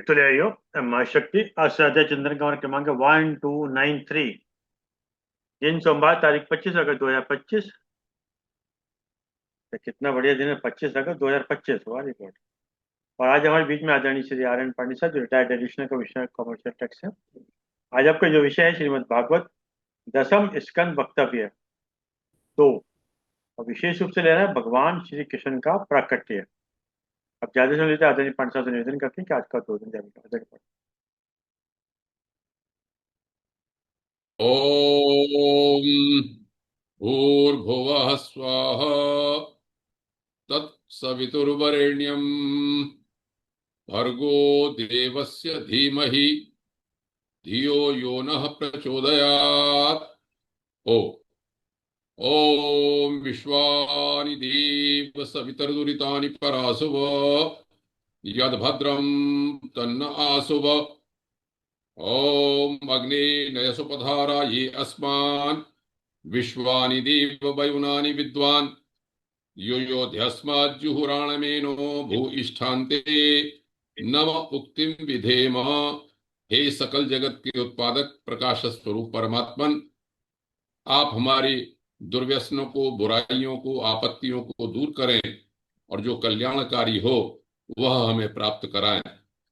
तो ले आई हो माँ शक्ति। आज से अजय चंद्रन का क्रमांक 1293। दिन सोमवार, तारीख 25 अगस्त 2025। तो कितना बढ़िया दिन है, 25 अगस्त 2025 हुआ रिकॉर्ड। और आज हमारे बीच में आदरणीय श्री आर एन पांडे साहब, जो retired additional commissioner commercial tax है। आज आपका जो विषय है, श्रीमद् भागवत दसम स्कंद वक्तव्य 2। और विशेष रूप से ले रहा है भगवान श्री कृष्ण का प्राकट्य। अब ज्यादा सुन लेते हैं, आदरणीय पांडे साहब से निवेदन करते हैं कि आज का 2 दिन जाएगा। ओम भूर्भुवः स्वः तत्सवितुर्वरेण्यं भर्गो देवस्य धीमहि धियो यो नः प्रचोदयात्। ओ ओम विश्वानि देव सवितर्दुरितानि परासुव यद्भद्रं तन्न आसुव। ओम अग्ने नयसुपधारा ये अस्मान् विश्वानि देव वयुनानि विद्वान् यो योध्यस्माज्जुहुराणमेनो भूयिष्ठान्ते नव उक्तिम विधेम। हे सकल जगत के उत्पादक प्रकाश स्वरूप परमात्मन, आप हमारी दुर्व्यसनों को, बुराइयों को, आपत्तियों को दूर करें और जो कल्याणकारी हो वह हमें प्राप्त कराएं।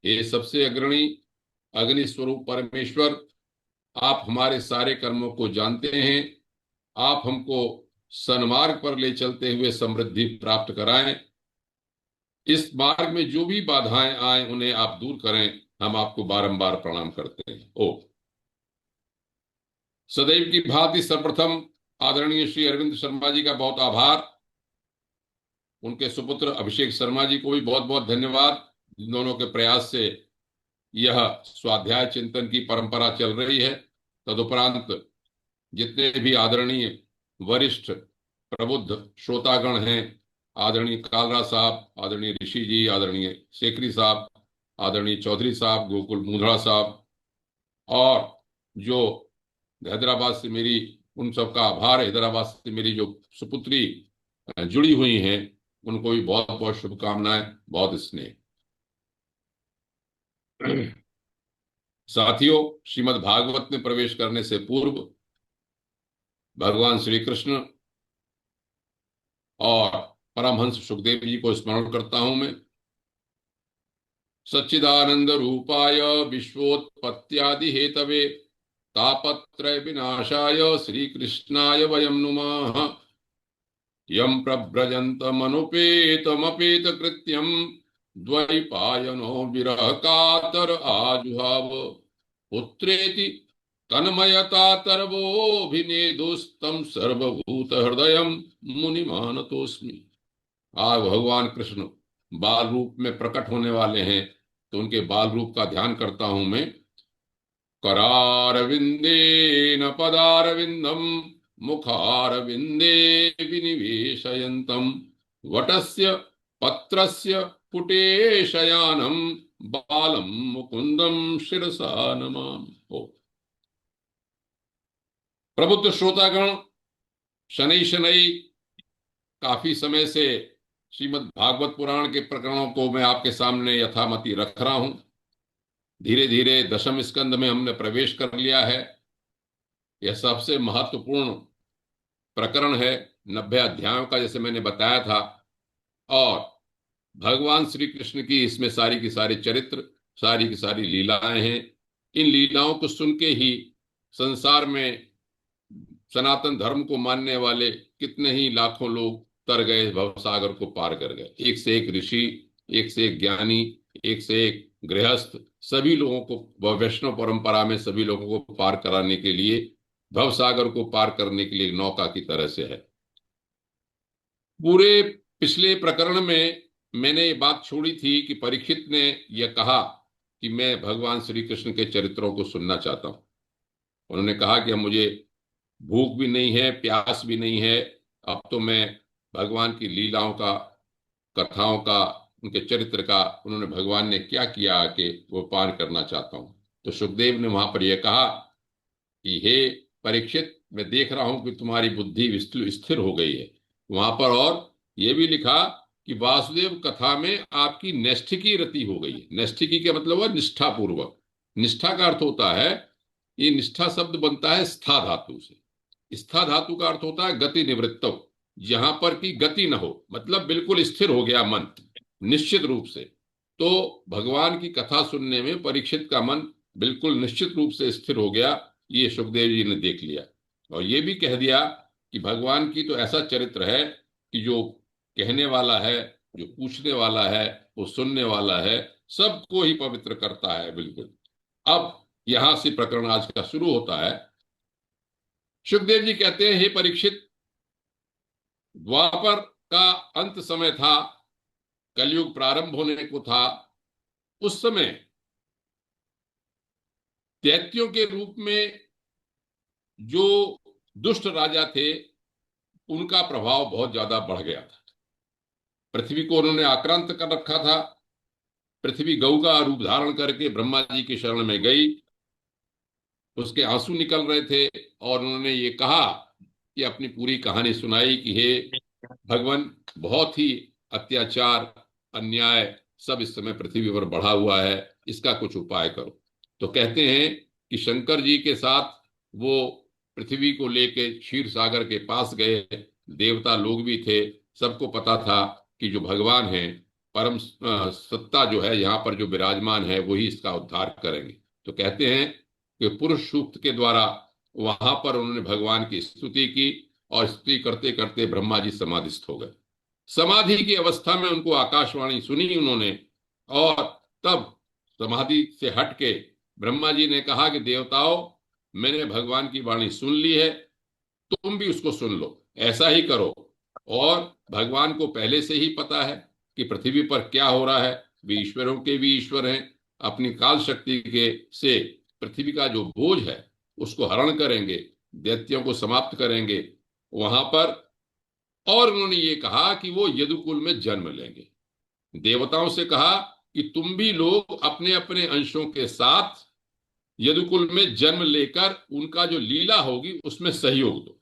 हे सबसे अग्रणी अग्नि स्वरूप परमेश्वर, आप हमारे सारे कर्मों को जानते हैं। आप हमको सन्मार्ग पर ले चलते हुए समृद्धि प्राप्त कराएं। इस मार्ग में जो भी बाधाएं आए उन्हें आप दूर करें। हम आपको बारंबार प्रणाम करते हैं। ओ सदैव की भांति सर्वप्रथम आदरणीय श्री अरविंद शर्मा जी का बहुत आभार। उनके सुपुत्र अभिषेक शर्मा जी को भी बहुत बहुत धन्यवाद। इन दोनों के प्रयास से यह स्वाध्याय चिंतन की परंपरा चल रही है। तदुपरांत जितने भी आदरणीय वरिष्ठ प्रबुद्ध श्रोतागण हैं, आदरणीय कालरा साहब, आदरणीय ऋषि जी, आदरणीय शेखरी साहब, आदरणीय चौधरी साहब, गोकुल मुंद्रा साहब, और जो हैदराबाद से मेरी, उन सबका आभार। हैदराबाद से मेरी जो सुपुत्री जुड़ी हुई हैं, उनको भी बहुत बहुत शुभकामनाएं, बहुत स्नेह। साथियों, श्रीमद् भागवत में प्रवेश करने से पूर्व भगवान श्री कृष्ण और परमहंस सुखदेव जी को स्मरण करता हूं मैं। सच्चिदानंद रूपाय विश्वोत्पत्त्यादि हेतवे तापत्रय विनाशाय श्री कृष्णाय वयं नुमः। यं प्रव्रजन्तमनुपेतमपेत कृत्यं द्वैपायनो विरह कातर आजुहाव। पुत्रेति तन्मयतातर्वोऽभिनेदुस्तं सर्वभूत हृदय मुनिमानतोऽस्मि। आज भगवान कृष्ण बाल रूप में प्रकट होने वाले हैं, तो उनके बाल रूप का ध्यान करता हूं मैं। करारविंदेन पदारविंदम मुखारविंदे विनिवेशयन्तम वटस्य पत्रस्य पुटे शयानम बालम मुकुंदम शिरसा नमामि। ओ प्रबुद्ध श्रोतागण, शनै शनै काफी समय से श्रीमद् भागवत पुराण के प्रकरणों को मैं आपके सामने यथामति रख रहा हूं। धीरे धीरे दशम स्कंद में हमने प्रवेश कर लिया है। यह सबसे महत्वपूर्ण प्रकरण है, 90 अध्यायों का, जैसे मैंने बताया था। और भगवान श्री कृष्ण की इसमें सारी की सारी चरित्र, सारी की सारी लीलाएं हैं। इन लीलाओं को सुन के ही संसार में सनातन धर्म को मानने वाले कितने ही लाखों लोग तर गए, भवसागर को पार कर गए। एक से एक ऋषि, एक से एक ज्ञानी, एक से एक गृहस्थ, सभी लोगों को वैष्णव परंपरा में सभी लोगों को पार कराने के लिए, भवसागर को पार करने के लिए नौका की तरह से है। पूरे पिछले प्रकरण में मैंने ये बात छोड़ी थी कि परीक्षित ने यह कहा कि मैं भगवान श्री कृष्ण के चरित्रों को सुनना चाहता हूं। उन्होंने कहा कि मुझे भूख भी नहीं है, प्यास भी नहीं है, अब तो मैं भगवान की लीलाओं का, कथाओं का, उनके चरित्र का, उन्होंने भगवान ने क्या किया आके, वो पार करना चाहता हूं। तो सुखदेव ने वहां पर यह कहा कि हे परीक्षित, मैं देख रहा हूं कि तुम्हारी बुद्धि स्थिर हो गई है। वहां पर और ये भी लिखा कि वासुदेव कथा में आपकी नैष्ठिकी रति हो गई है। नैष्ठिकी का मतलब हुआ निष्ठा पूर्वक। निष्ठा का अर्थ होता है, ये निष्ठा शब्द बनता है स्था धातु से। स्था धातु का अर्थ होता है गति निवृत्त, जहां पर की गति न हो, मतलब बिल्कुल स्थिर हो गया मन निश्चित रूप से। तो भगवान की कथा सुनने में परीक्षित का मन बिल्कुल निश्चित रूप से स्थिर हो गया, ये सुखदेव जी ने देख लिया। और ये भी कह दिया कि भगवान की तो ऐसा चरित्र है कि जो कहने वाला है, जो पूछने वाला है, वो सुनने वाला है, सबको ही पवित्र करता है बिल्कुल। अब यहां से प्रकरण आज का शुरू होता है। सुखदेव जी कहते हैं, हे परीक्षित, द्वापर का अंत समय था, कलयुग प्रारंभ होने को था। उस समय दैत्यों के रूप में जो दुष्ट राजा थे, उनका प्रभाव बहुत ज्यादा बढ़ गया था। पृथ्वी को उन्होंने आक्रांत कर रखा था। पृथ्वी गऊ का रूप धारण करके ब्रह्मा जी की शरण में गई, उसके आंसू निकल रहे थे, और उन्होंने ये कहा कि अपनी पूरी कहानी सुनाई कि हे भगवान, बहुत ही अत्याचार, अन्याय सब इस समय पृथ्वी पर बढ़ा हुआ है, इसका कुछ उपाय करो। तो कहते हैं कि शंकर जी के साथ वो पृथ्वी को लेके क्षीर सागर के पास गए। देवता लोग भी थे, सबको पता था कि जो भगवान है, परम सत्ता जो है यहाँ पर जो विराजमान है, वही इसका उद्धार करेंगे। तो कहते हैं कि पुरुष सूक्त के द्वारा वहां पर उन्होंने भगवान की स्तुति की, और स्तुति करते करते ब्रह्मा जी समाधिस्थ हो गए। समाधि की अवस्था में उनको आकाशवाणी सुनी उन्होंने, और तब समाधि से हट के ब्रह्मा जी ने कहा कि देवताओं, मैंने भगवान की वाणी सुन ली है, तुम भी उसको सुन लो, ऐसा ही करो। और भगवान को पहले से ही पता है कि पृथ्वी पर क्या हो रहा है। वे ईश्वरों के भी ईश्वर हैं, अपनी काल शक्ति के से पृथ्वी का जो बोझ है उसको हरण करेंगे, दैत्यों को समाप्त करेंगे वहां पर। और उन्होंने ये कहा कि वो यदुकुल में जन्म लेंगे। देवताओं से कहा कि तुम भी लोग अपने अपने अंशों के साथ यदुकुल में जन्म लेकर उनका जो लीला होगी उसमें सहयोग दो।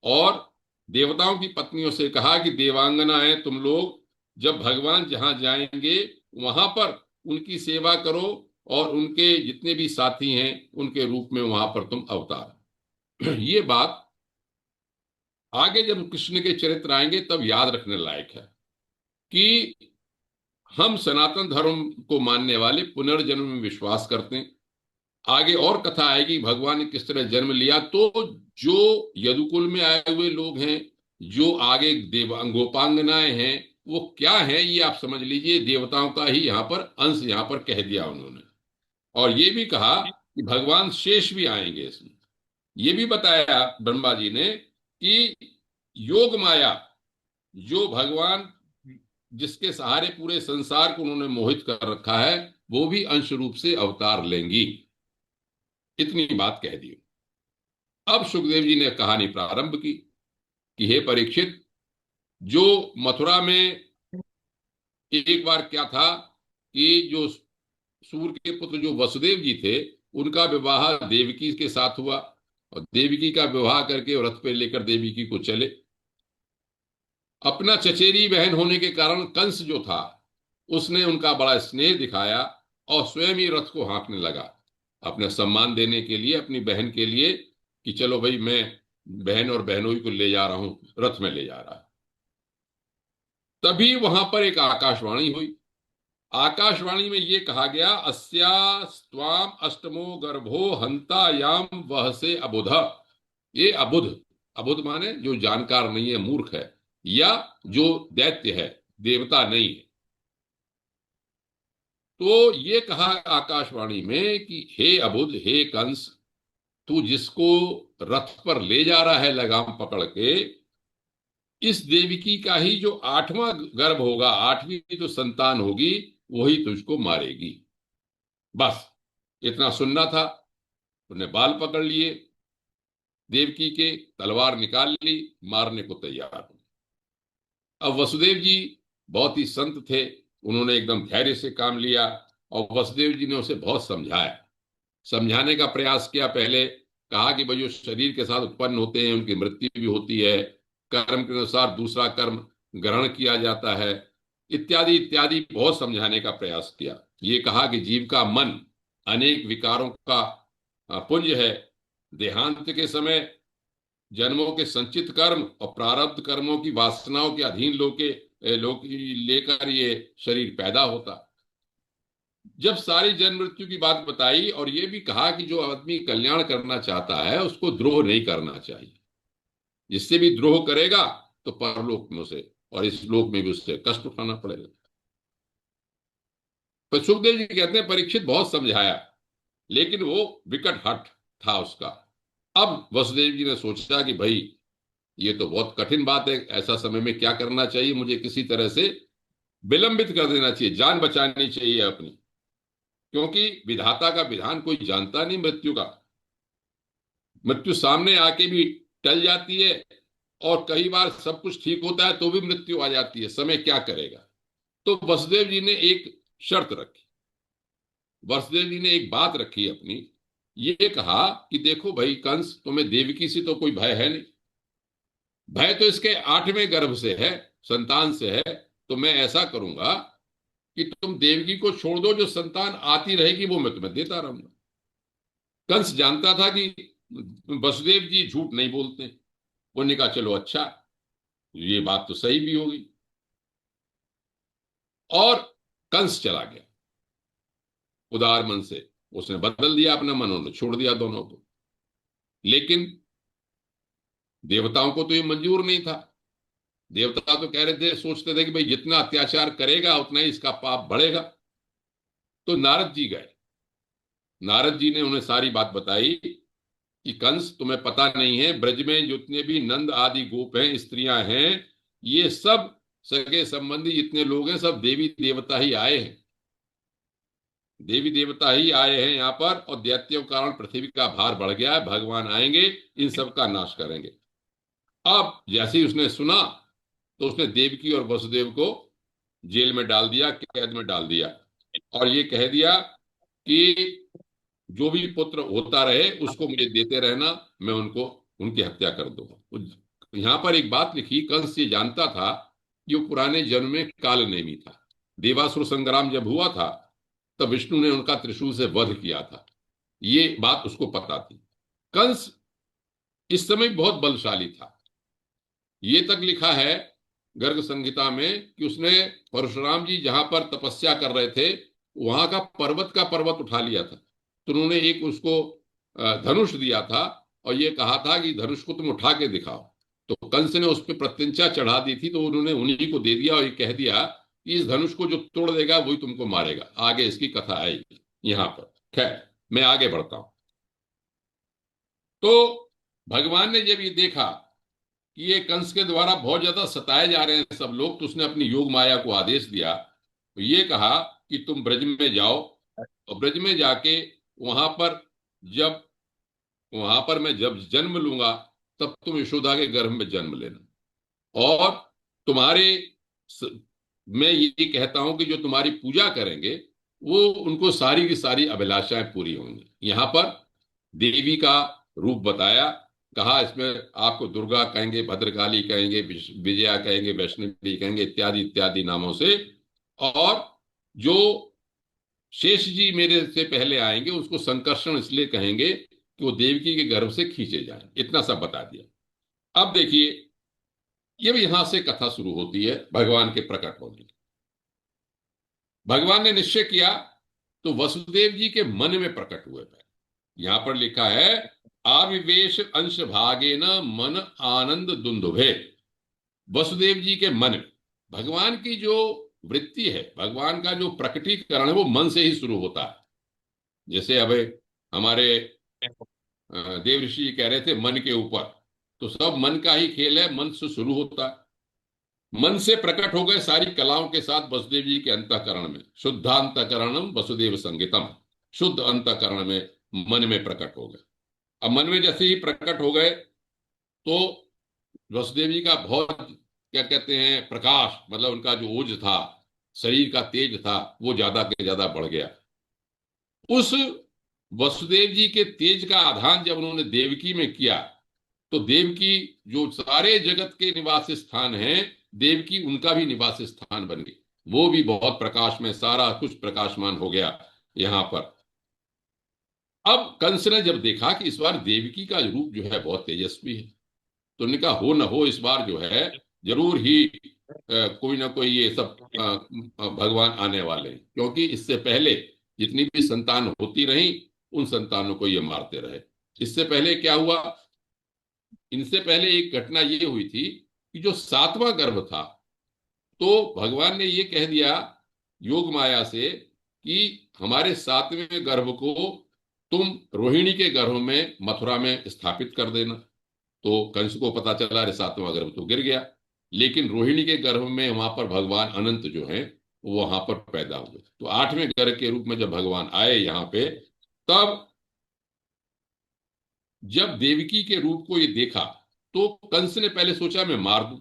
और देवताओं की पत्नियों से कहा कि देवांगनाएं, तुम लोग जब भगवान जहां जाएंगे वहां पर उनकी सेवा करो, और उनके जितने भी साथी हैं उनके रूप में वहां पर तुम अवतार। ये बात आगे जब कृष्ण के चरित्र आएंगे तब याद रखने लायक है कि हम सनातन धर्म को मानने वाले पुनर्जन्म में विश्वास करते हैं। आगे और कथा आएगी भगवान ने किस तरह जन्म लिया। तो जो यदुकुल में आए हुए लोग हैं, जो आगे गोपांगनाएं हैं, वो क्या है ये आप समझ लीजिए। देवताओं का ही यहाँ पर अंश यहाँ पर कह दिया उन्होंने। और ये भी कहा कि भगवान शेष भी आएंगे इसमें। ये भी बताया ब्रह्मा जी ने कि योग माया, जो भगवान जिसके सहारे पूरे संसार को उन्होंने मोहित कर रखा है, वो भी अंश रूप से अवतार लेंगी। इतनी बात कह दी। अब सुखदेव जी ने कहानी प्रारंभ की कि हे परीक्षित, जो मथुरा में एक बार क्या था कि जो सूर के पुत्र जो वसुदेव जी थे, उनका विवाह देवकी के साथ हुआ, और देवकी का विवाह करके रथ पे लेकर देवकी को चले। अपना चचेरी बहन होने के कारण कंस जो था, उसने उनका बड़ा स्नेह दिखाया और स्वयं ही रथ को हाँकने लगा, अपने सम्मान देने के लिए, अपनी बहन के लिए, कि चलो भाई, मैं बहन और बहनोई को ले जा रहा हूं, रथ में ले जा रहा है। तभी वहां पर एक आकाशवाणी हुई। आकाशवाणी में ये कहा गया, अस्यास्त्वाम अष्टमो गर्भो हंता याम वह से अबुध। ये अबुध, अबुध माने जो जानकार नहीं है, मूर्ख है, या जो दैत्य है, देवता नहीं है। तो ये कहा आकाशवाणी में कि हे अबुध, हे कंस, तू जिसको रथ पर ले जा रहा है लगाम पकड़ के, इस देवकी का ही जो 8वां गर्भ होगा, 8वीं जो संतान होगी, वही तुझको मारेगी। बस इतना सुनना था। उन्हें बाल पकड़ लिए देवकी के, तलवार निकाल ली, मारने को तैयार हो। अब वसुदेव जी बहुत ही संत थे, उन्होंने एकदम धैर्य से काम लिया, और वसुदेव जी ने उसे बहुत समझाया, समझाने का प्रयास किया। पहले कहा कि भाई, जो शरीर के साथ उत्पन्न होते हैं उनकी मृत्यु भी होती है, कर्म के अनुसार दूसरा कर्म ग्रहण किया जाता है, इत्यादि इत्यादि बहुत समझाने का प्रयास किया। ये कहा कि जीव का मन अनेक विकारों का पुंज है। देहांत के समय जन्मों के संचित कर्म और प्रारब्ध कर्मों की वासनाओं के अधीन लोग लेकर ये शरीर पैदा होता। जब सारी जन्म मृत्यु की बात बताई और ये भी कहा कि जो आदमी कल्याण करना चाहता है उसको द्रोह नहीं करना चाहिए, जिससे भी द्रोह करेगा तो परलोक में उसे और इस लोक में भी उससे कष्ट उठाना पड़ेगा। पर सुखदेव जी कहते हैं परीक्षित बहुत समझाया, लेकिन वो विकट हठ था उसका। अब वसुदेव जी ने सोचा कि भाई ये तो बहुत कठिन बात है, ऐसा समय में क्या करना चाहिए, मुझे किसी तरह से विलंबित कर देना चाहिए, जान बचानी चाहिए अपनी, क्योंकि विधाता का विधान कोई जानता नहीं मृत्यु का। मृत्यु सामने आके भी टल जाती है और कई बार सब कुछ ठीक होता है तो भी मृत्यु आ जाती है, समय क्या करेगा। तो वसुदेव जी ने एक शर्त रखी, वसुदेव जी ने एक बात रखी अपनी। ये कहा कि देखो भाई कंस, तुम्हें देवकी से तो कोई भय है नहीं, भय तो इसके 8वें गर्भ से है, संतान से है। तो मैं ऐसा करूंगा कि तुम देवकी को छोड़ दो, जो संतान आती रहेगी वो मैं तुम्हें देता रहूंगा। कंस जानता था कि वसुदेव जी झूठ नहीं बोलते। उन्होंने कहा चलो अच्छा, ये बात तो सही भी होगी। और कंस चला गया उदार मन से, उसने बदल दिया अपना मन, उन्होंने छोड़ दिया दोनों को। लेकिन देवताओं को तो ये मंजूर नहीं था। देवता तो कह रहे थे, सोचते थे कि भाई जितना अत्याचार करेगा उतना ही इसका पाप बढ़ेगा। तो नारद जी गए, नारद जी ने उन्हें सारी बात बताई कि कंस, तुम्हें पता नहीं है, ब्रज में जितने भी नंद आदि गोप हैं, स्त्रियां हैं, ये सब सगे संबंधी जितने लोग हैं सब देवी देवता ही आए हैं, देवी देवता ही आए हैं यहाँ पर। और दैत्यों के कारण पृथ्वी का भार बढ़ गया है, भगवान आएंगे, इन सब का नाश करेंगे। अब जैसे ही उसने सुना तो उसने देवकी और वसुदेव को जेल में डाल दिया, कैद में डाल दिया, और ये कह दिया कि जो भी पुत्र होता रहे उसको मुझे देते रहना, मैं उनको उनकी हत्या कर दूंगा। यहां पर एक बात लिखी, कंस ये जानता था कि वो पुराने जन्म में काल नेमी था। देवासुर संग्राम जब हुआ था तब विष्णु ने उनका त्रिशूल से वध किया था, ये बात उसको पता थी। कंस इस समय बहुत बलशाली था। ये तक लिखा है गर्ग संहिता में कि उसने परशुराम जी जहां पर तपस्या कर रहे थे वहां का पर्वत उठा लिया था। तो उन्होंने एक उसको धनुष दिया था और ये कहा था कि धनुष को तुम उठा के दिखाओ। तो कंस ने उस पर प्रत्यंचा चढ़ा दी थी, तो उन्होंने उन्हीं को दे दिया और ये कह दिया कि इस धनुष को जो तोड़ देगा वही तुमको मारेगा। आगे इसकी कथा आएगी यहां पर। खैर, मैं आगे बढ़ता हूं। तो भगवान ने जब ये देखा कि ये कंस के द्वारा बहुत ज्यादा सताए जा रहे हैं सब लोग, तो उसने अपनी योग माया को आदेश दिया। तो ये कहा कि तुम ब्रज में जाओ और ब्रज में जाके वहां पर जब वहां पर मैं जब जन्म लूंगा तब तुम यशोदा के गर्भ में जन्म लेना। और तुम्हारे स- मैं ये कहता हूं कि जो तुम्हारी पूजा करेंगे वो उनको सारी की सारी अभिलाषाएं पूरी होंगी। यहां पर देवी का रूप बताया, कहा इसमें आपको दुर्गा कहेंगे, भद्रकाली कहेंगे, विजया कहेंगे, वैष्णवी कहेंगे, इत्यादि इत्यादि नामों से। और जो शेष जी मेरे से पहले आएंगे उसको संकर्षण इसलिए कहेंगे कि वो देवकी के गर्भ से खींचे जाएं। इतना सब बता दिया। अब देखिए, ये भी यहां से कथा शुरू होती है भगवान के प्रकट होने की। भगवान ने निश्चय किया तो वसुदेव जी के मन में प्रकट हुए। यहां पर लिखा है, आविवेश अंश भागे न मन आनंद दुंदुभे। वसुदेव जी के मन में भगवान की जो वृत्ति है, भगवान का जो प्रकटीकरण है वो मन से ही शुरू होता है। जैसे अब हमारे देव ऋषि कह रहे थे मन के ऊपर, तो सब मन का ही खेल है, मन से शुरू होता है। मन से प्रकट हो गए सारी कलाओं के साथ वसुदेव जी के अंतःकरण में। शुद्धांतकरणम वसुदेव संगीतम, शुद्ध अंतःकरण में मन में प्रकट हो गए। अब मन में जैसे ही प्रकट हो गए तो वसुदेव जी का बहुत, क्या कहते हैं, प्रकाश, मतलब उनका जो ओज था, शरीर का तेज था, वो ज्यादा के ज्यादा बढ़ गया। उस वसुदेव जी के तेज का आधान जब उन्होंने देवकी में किया तो देवकी जो सारे जगत के निवास स्थान हैं, देवकी उनका भी निवास स्थान बन गई। वो भी बहुत प्रकाश में, सारा कुछ प्रकाशमान हो गया यहां पर। अब कंस ने जब देखा कि इस बार देवकी का रूप जो है बहुत तेजस्वी है, तो उन्होंने कहा हो न हो इस बार जो है जरूर ही कोई ना कोई ये सब भगवान आने वाले हैं, क्योंकि इससे पहले जितनी भी संतान होती रही उन संतानों को ये मारते रहे। इससे पहले क्या हुआ, इनसे पहले एक घटना ये हुई थी कि जो सातवां गर्भ था, तो भगवान ने ये कह दिया योग माया से कि हमारे सातवें गर्भ को तुम रोहिणी के गर्भ में मथुरा में स्थापित कर देना। तो कंस को पता चला अरे सातवां गर्भ तो गिर गया, लेकिन रोहिणी के गर्भ में वहां पर भगवान अनंत जो है वो वहां पर पैदा हुए। तो आठवें गर्भ के रूप में जब भगवान आए यहाँ पे, तब जब देवकी के रूप को ये देखा तो कंस ने पहले सोचा मैं मार दूं,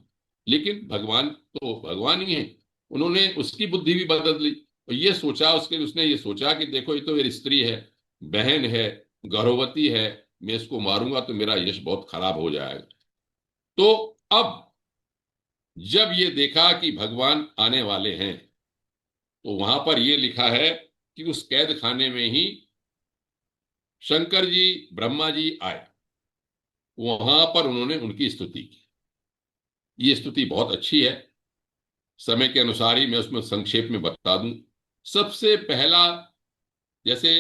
लेकिन भगवान तो भगवान ही है, उन्होंने उसकी बुद्धि भी बदल ली और ये सोचा, उसने ये सोचा कि देखो ये तो मेरी स्त्री है, बहन है, गर्भवती है, मैं इसको मारूंगा तो मेरा यश बहुत खराब हो जाएगा। तो अब जब ये देखा कि भगवान आने वाले हैं, तो वहां पर ये लिखा है कि उस कैद खाने में ही शंकर जी, ब्रह्मा जी आए, वहां पर उन्होंने उनकी स्तुति की। ये स्तुति बहुत अच्छी है, समय के अनुसार ही मैं उसमें संक्षेप में बता दूं। सबसे पहला, जैसे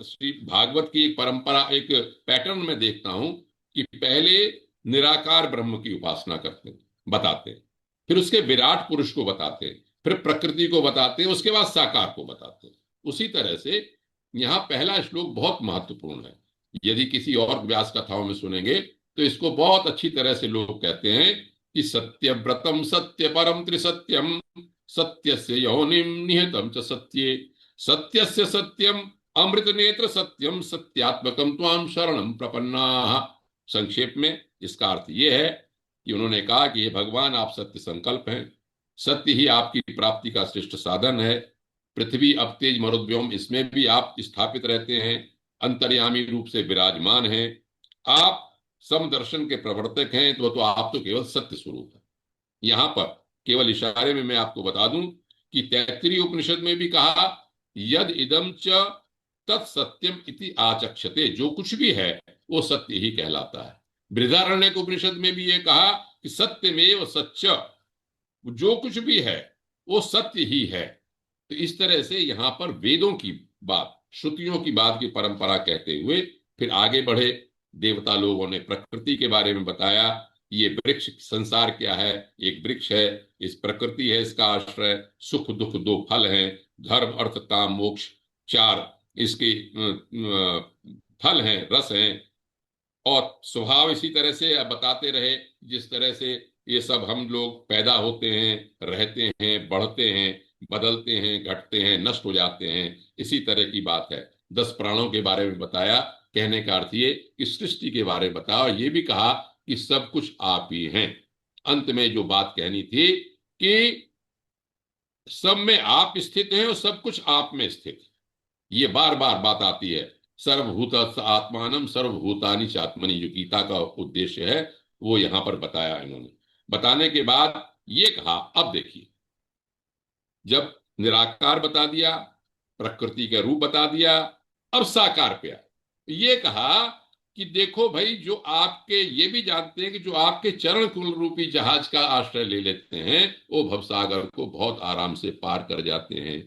श्री भागवत की एक परंपरा, एक पैटर्न में देखता हूं कि पहले निराकार ब्रह्म की उपासना करते हैं, बताते हैं, फिर उसके विराट पुरुष को बताते हैं, फिर प्रकृति को बताते हैं, उसके बाद साकार को बताते हैं। उसी तरह से यहाँ पहला श्लोक बहुत महत्वपूर्ण है। यदि किसी और व्यास कथाओं में सुनेंगे तो इसको बहुत अच्छी तरह से लोग कहते हैं कि सत्य व्रतम सत्य परम त्रिसत्यम, सत्यस्य योनिम निहितम च सत्ये, सत्यस्य सत्यम अमृत नेत्र सत्यम, सत्यात्मकम त्वाम शरणम प्रपन्नाः। संक्षेप में इसका अर्थ यह है कि उन्होंने कहा कि ये भगवान आप सत्य संकल्प हैं, सत्य ही आपकी प्राप्ति का श्रेष्ठ साधन है। पृथ्वी, अब तेज, मरुद्व्योम, इसमें भी आप स्थापित रहते हैं, अंतर्यामी रूप से विराजमान हैं, आप समदर्शन के प्रवर्तक हैं, तो आप तो केवल सत्य स्वरूप है। यहां पर केवल इशारे में मैं आपको बता दूं कि तैत्तिरीय उपनिषद में भी कहा यद इदम च तत्सत्यम इति आचक्षते, जो कुछ भी है वो सत्य ही कहलाता है। बृहदारण्यक उपनिषद में भी ये कहा कि सत्यमेव सच्च, जो कुछ भी है वो सत्य ही है। तो इस तरह से यहां पर वेदों की बात, श्रुतियों की बात की परंपरा कहते हुए फिर आगे बढ़े। देवता लोगों ने प्रकृति के बारे में बताया, ये वृक्ष संसार क्या है, एक वृक्ष है, इस प्रकृति है इसका आश्रय, सुख दुख दो फल हैं, धर्म अर्थ काम मोक्ष चार इसके फल हैं, रस हैं, और स्वभाव इसी तरह से बताते रहे जिस तरह से ये सब हम लोग पैदा होते हैं, रहते हैं, बढ़ते हैं, बदलते हैं, घटते हैं, नष्ट हो जाते हैं, इसी तरह की बात है। 10 प्राणों के बारे में बताया, कहने का अर्थ ये कि सृष्टि के बारे में बताया, और ये भी कहा कि सब कुछ आप ही हैं। अंत में जो बात कहनी थी कि सब में आप स्थित हैं और सब कुछ आप में स्थित है, ये बार बार बात आती है। सर्वभूत आत्मानम सर्वभूतानि च आत्मनि, जो गीता का उद्देश्य है वो यहां पर बताया इन्होंने। बताने के बाद ये कहा अब देखिए, जब निराकार बता दिया, प्रकृति का रूप बता दिया, अब साकार पे आए। ये कहा कि देखो भाई, जो आपके, ये भी जानते हैं कि जो आपके चरण कुल रूपी जहाज का आश्रय ले लेते हैं वो भवसागर को बहुत आराम से पार कर जाते हैं।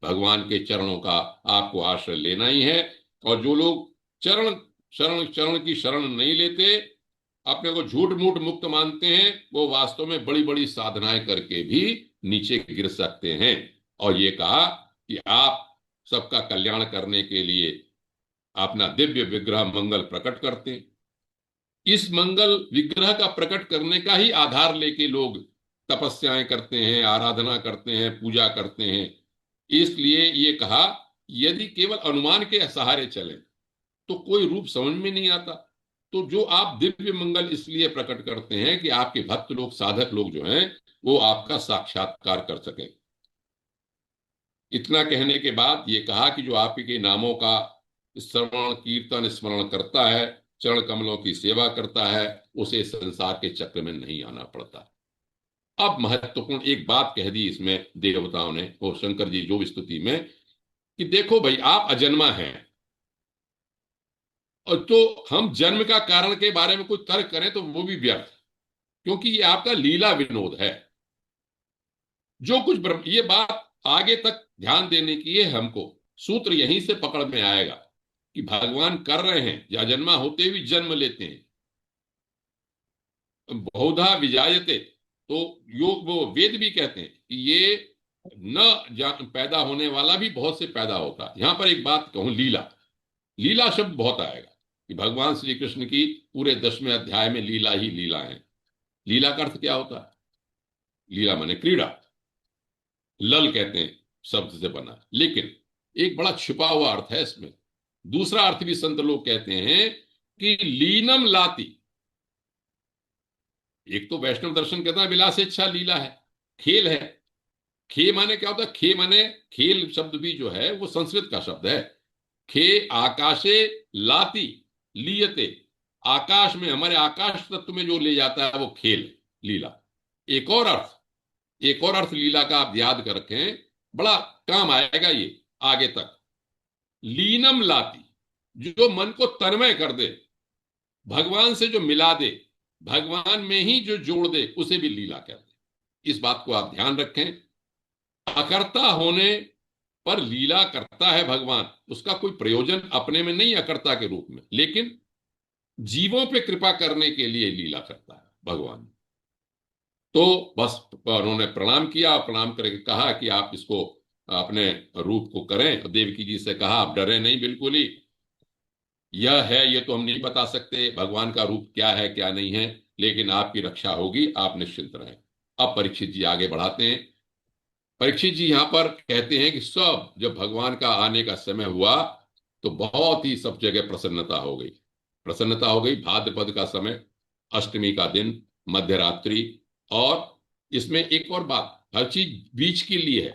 भगवान के चरणों का आपको आश्रय लेना ही है। और जो लोग चरण शरण चरण की शरण नहीं लेते, अपने को झूठ मूठ मुक्त मानते हैं, वो वास्तव में बड़ी बड़ी साधनाएं करके भी नीचे गिर सकते हैं। और ये कहा कि आप सबका कल्याण करने के लिए अपना दिव्य विग्रह मंगल प्रकट करते हैं। इस मंगल विग्रह का प्रकट करने का ही आधार लेके लोग तपस्याएं करते हैं, आराधना करते हैं, पूजा करते हैं। इसलिए ये कहा यदि केवल अनुमान के सहारे चले तो कोई रूप समझ में नहीं आता। तो जो आप दिव्य मंगल इसलिए प्रकट करते हैं कि आपके भक्त लोग, साधक लोग जो हैं वो आपका साक्षात्कार कर सकें। इतना कहने के बाद ये कहा कि जो आपके नामों का श्रवण कीर्तन स्मरण करता है चरण कमलों की सेवा करता है, उसे संसार के चक्र में नहीं आना पड़ता। अब महत्वपूर्ण एक बात कह दी इसमें देवताओं ने और शंकर जी जो स्तुति में, कि देखो भाई आप अजन्मा हैं, और तो हम जन्म का कारण के बारे में कोई तर्क करें तो वो भी व्यर्थ, क्योंकि ये आपका लीला विनोद है। जो कुछ ये बात आगे तक ध्यान देने की है हमको, सूत्र यहीं से पकड़ में आएगा कि भगवान कर रहे हैं, या जन्मा होते हुए जन्म लेते हैं। बहुधा विजायते, तो योग वो वेद भी कहते हैं कि ये पैदा होने वाला भी बहुत से पैदा होता है। यहां पर एक बात कहूं, लीला, लीला शब्द बहुत आएगा कि भगवान श्री कृष्ण की पूरे 10वें अध्याय में लीला ही लीला है। लीला का अर्थ क्या होता है? लीला माने क्रीड़ा, लल कहते हैं शब्द से बना, लेकिन एक बड़ा छुपा हुआ अर्थ है इसमें। दूसरा अर्थ भी संत लोग कहते हैं कि लीनम लाती। एक तो वैष्णव दर्शन कहता है विलासेच्छा लीला है, खेल है। खे माने क्या होता है? खे माने खेल शब्द भी जो है वो संस्कृत का शब्द है। खे आकाशे लाती लीयते, आकाश में, हमारे आकाश तत्व में जो ले जाता है वो खेल, लीला। एक और अर्थ, एक और अर्थ लीला का आप याद कर रखें, बड़ा काम आएगा ये आगे तक। लीनम लाती, जो मन को तन्मय कर दे, भगवान से जो मिला दे, भगवान में ही जो जोड़ दे, उसे भी लीला कहते हैं। इस बात को आप ध्यान रखें। अकर्ता होने पर लीला करता है भगवान, उसका कोई प्रयोजन अपने में नहीं अकर्ता के रूप में, लेकिन जीवों पे कृपा करने के लिए लीला करता है भगवान। तो बस उन्होंने प्रणाम किया, प्रणाम करके कहा कि आप इसको अपने रूप को करें। देवकी जी से कहा आप डरे नहीं बिल्कुल ही, यह है ये तो हम नहीं बता सकते भगवान का रूप क्या है क्या नहीं है, लेकिन आपकी रक्षा होगी, आप निश्चिंत रहें। अब परीक्षित जी आगे बढ़ाते हैं। परीक्षित जी यहां पर कहते हैं कि सब जब भगवान का आने का समय हुआ तो बहुत ही सब जगह प्रसन्नता हो गई, प्रसन्नता हो गई। भाद्रपद का समय, अष्टमी का दिन, मध्यरात्रि। और इसमें एक और बात, हर चीज बीच के लिए है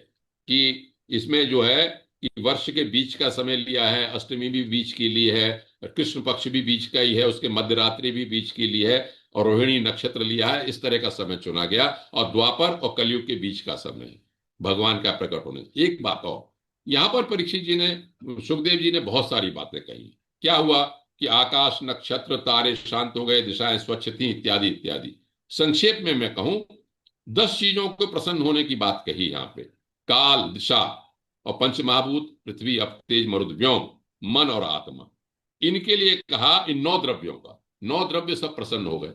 कि इसमें जो है कि वर्ष के बीच का समय लिया है, अष्टमी भी बीच के लिए है, कृष्ण पक्ष भी बीच का ही है, उसके मध्यरात्रि भी बीच के लिए है, और रोहिणी नक्षत्र लिया है। इस तरह का समय चुना गया, और द्वापर और कलयुग के बीच का समय है भगवान का प्रकट होने। एक बात और, यहां पर परीक्षित जी ने, सुखदेव जी ने बहुत सारी बातें कही। क्या हुआ कि आकाश, नक्षत्र, तारे शांत हो गए, दिशाएं स्वच्छ थी, इत्यादि इत्यादि। संक्षेप में मैं कहूं, 10 चीजों को प्रसन्न होने की बात कही यहां पे। काल, दिशा और पंच महाभूत, पृथ्वी, अप, तेज, मरुद, व्योम, मन और आत्मा, इनके लिए कहा। इन 9 द्रव्यों का, 9 द्रव्य सब प्रसन्न हो गए।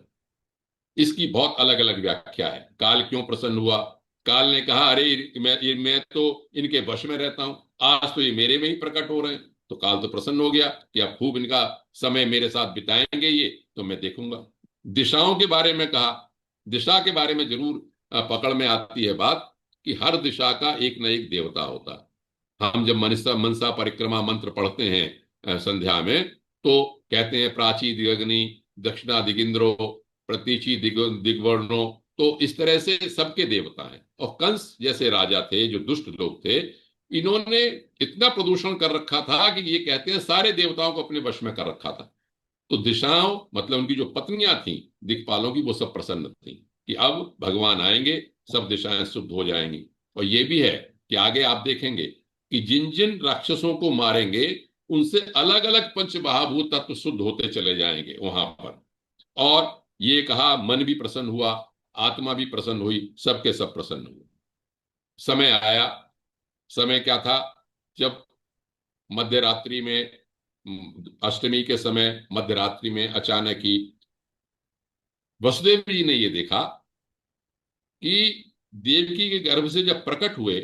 इसकी बहुत अलग अलग व्याख्या है। काल क्यों प्रसन्न हुआ? काल ने कहा अरे मैं तो इनके वश में रहता हूं, आज तो ये मेरे में ही प्रकट हो रहे हैं। तो काल तो प्रसन्न हो गया कि अब खूब इनका समय मेरे साथ बिताएंगे, ये तो मैं देखूंगा। दिशाओं के बारे में कहा, दिशा के बारे में जरूर पकड़ में आती है बात कि हर दिशा का एक न एक देवता होता है। हम जब मनसा मनसा परिक्रमा मंत्र पढ़ते हैं संध्या में, तो कहते हैं प्राची दिगग्नि, दक्षिणा दिगिंद्रो, प्रतीची दिग्वर्णो। तो इस तरह से सबके देवता हैं। और कंस जैसे राजा थे जो दुष्ट लोग थे, इन्होंने इतना प्रदूषण कर रखा था कि ये कहते हैं सारे देवताओं को अपने वश में कर रखा था। तो दिशाओं मतलब उनकी जो पत्नियां थी दिक्पालों की, वो सब प्रसन्न थी कि अब भगवान आएंगे, सब दिशाएं शुद्ध हो जाएंगी। और ये भी है कि आगे आप देखेंगे कि जिन जिन राक्षसों को मारेंगे उनसे अलग अलग पंच महाभूत तत्व शुद्ध होते चले जाएंगे वहां पर। और ये कहा मन भी प्रसन्न हुआ, आत्मा भी प्रसन्न हुई, सबके सब प्रसन्न हुए। समय आया, समय क्या था? जब मध्यरात्रि में, अष्टमी के समय मध्यरात्रि में अचानक ही वसुदेव जी ने ये देखा कि देवकी के गर्भ से जब प्रकट हुए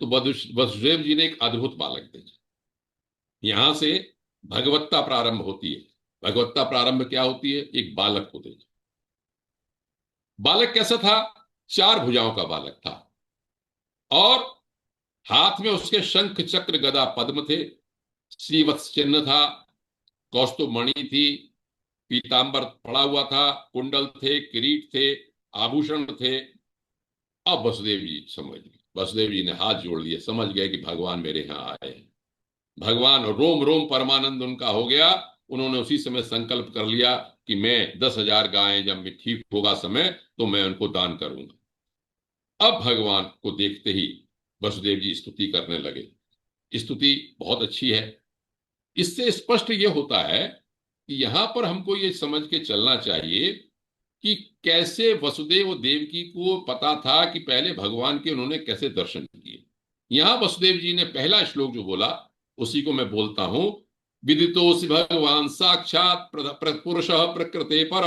तो वसुदेव जी ने एक अद्भुत बालक देखा। यहां से भगवत्ता प्रारंभ होती है। भगवत्ता प्रारंभ क्या होती है? एक बालक को देखा। बालक कैसा था? 4 भुजाओं का बालक था, और हाथ में उसके शंख, चक्र, गदा, पद्म थे, श्रीवत्स चिन्ह था, कौस्तुभ मणि थी, पीतांबर पड़ा हुआ था, कुंडल थे, किरीट थे, आभूषण थे। अब वसुदेव जी समझ गए, वसुदेव जी ने हाथ जोड़ लिए, समझ गए कि भगवान मेरे यहां आए हैं। भगवान रोम रोम परमानंद उनका हो गया। उन्होंने उसी समय संकल्प कर लिया कि मैं 10,000 गायें जब मैं ठीक होगा समय तो मैं उनको दान करूंगा। अब भगवान को देखते ही वसुदेव जी स्तुति करने लगे। स्तुति बहुत अच्छी है। इससे स्पष्ट यह होता है कि यहां पर हमको ये समझ के चलना चाहिए कि कैसे वसुदेव देवकी को पता था कि पहले भगवान के उन्होंने कैसे दर्शन किए। यहां वसुदेव जी ने पहला श्लोक जो बोला उसी को मैं बोलता हूं। विदितोऽसि भगवान साक्षात पुरुष प्रकृते पर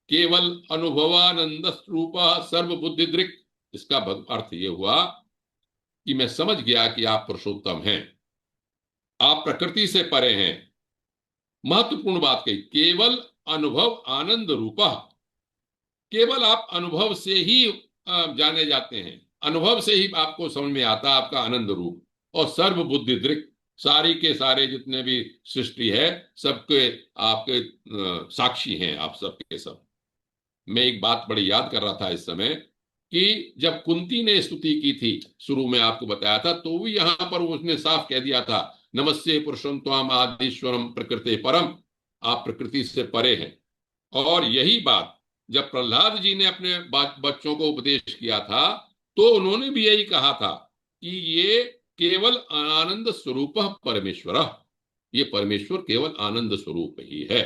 केवल अनुभवानंद रूप सर्वबुद्धि दृक्। इसका अर्थ यह हुआ कि मैं समझ गया कि आप पुरुषोत्तम हैं, आप प्रकृति से परे हैं। महत्वपूर्ण बात कही, केवल अनुभव आनंद रूपा। केवल आप अनुभव से ही जाने जाते हैं, अनुभव से ही आपको समझ में आता है आपका आनंद रूप। और सर्व बुद्धि दृक्, सारी के सारे जितने भी सृष्टि है सबके आपके साक्षी हैं, आप सबके सब। मैं एक बात बड़ी याद कर रहा था इस समय कि जब कुंती ने स्तुति की थी, शुरू में आपको बताया था, तो भी यहां पर उसने साफ कह दिया था, नमस्ते पुरुषं त्वाम आदिश्वरम प्रकृते परम। आप प्रकृति से परे हैं। और यही बात जब प्रहलाद जी ने अपने बच्चों को उपदेश किया था तो उन्होंने भी यही कहा था कि ये केवल आनंद स्वरूप परमेश्वर, ये परमेश्वर केवल आनंद स्वरूप ही है।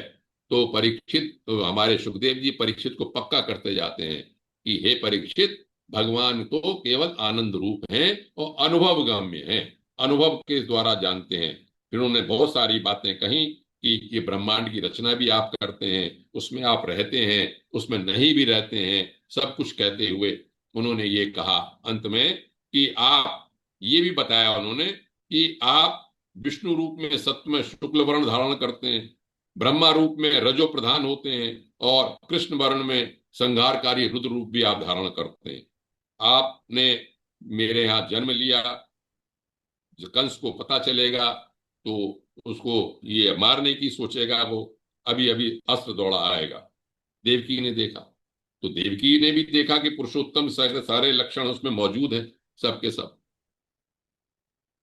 तो परीक्षित, तो हमारे सुखदेव जी परीक्षित को पक्का करते जाते हैं कि हे परीक्षित, भगवान तो केवल आनंद रूप हैं और अनुभव गम्य हैं, अनुभव के द्वारा जानते हैं। फिर उन्होंने बहुत सारी बातें कही कि ये ब्रह्मांड की रचना भी आप करते हैं, उसमें आप रहते हैं, उसमें नहीं भी रहते हैं, सब कुछ कहते हुए उन्होंने ये कहा अंत में कि आप, ये भी बताया उन्होंने कि आप विष्णु रूप में सत्य में शुक्ल वर्ण धारण करते हैं, ब्रह्मा रूप में रजो प्रधान होते हैं और कृष्ण वर्ण में संहारकारी रुद्र रूप भी आप धारण करते हैं। आपने मेरे यहाँ जन्म लिया, कंस को पता चलेगा तो उसको ये मारने की सोचेगा, वो अभी अभी अस्त्र दौड़ा आएगा। देवकी ने देखा तो देवकी ने भी देखा कि पुरुषोत्तम सारे लक्षण उसमें मौजूद है, सबके सब।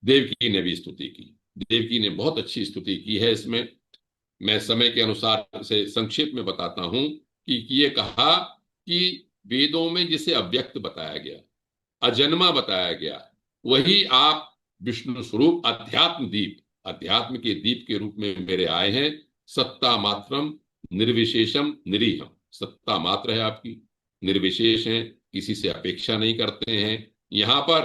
देवकी ने भी स्तुति की। देवकी ने बहुत अच्छी स्तुति की है। इसमें मैं समय के अनुसार से संक्षेप में बताता हूं कि ये कहा कि वेदों में जिसे अव्यक्त बताया गया, अजन्मा बताया गया, वही आप विष्णु स्वरूप अध्यात्म दीप, अध्यात्म के दीप के रूप में मेरे आए हैं। सत्ता मात्रम निर्विशेषम निरीहम, सत्ता मात्र है आपकी, निर्विशेष है, किसी से अपेक्षा नहीं करते हैं। यहां पर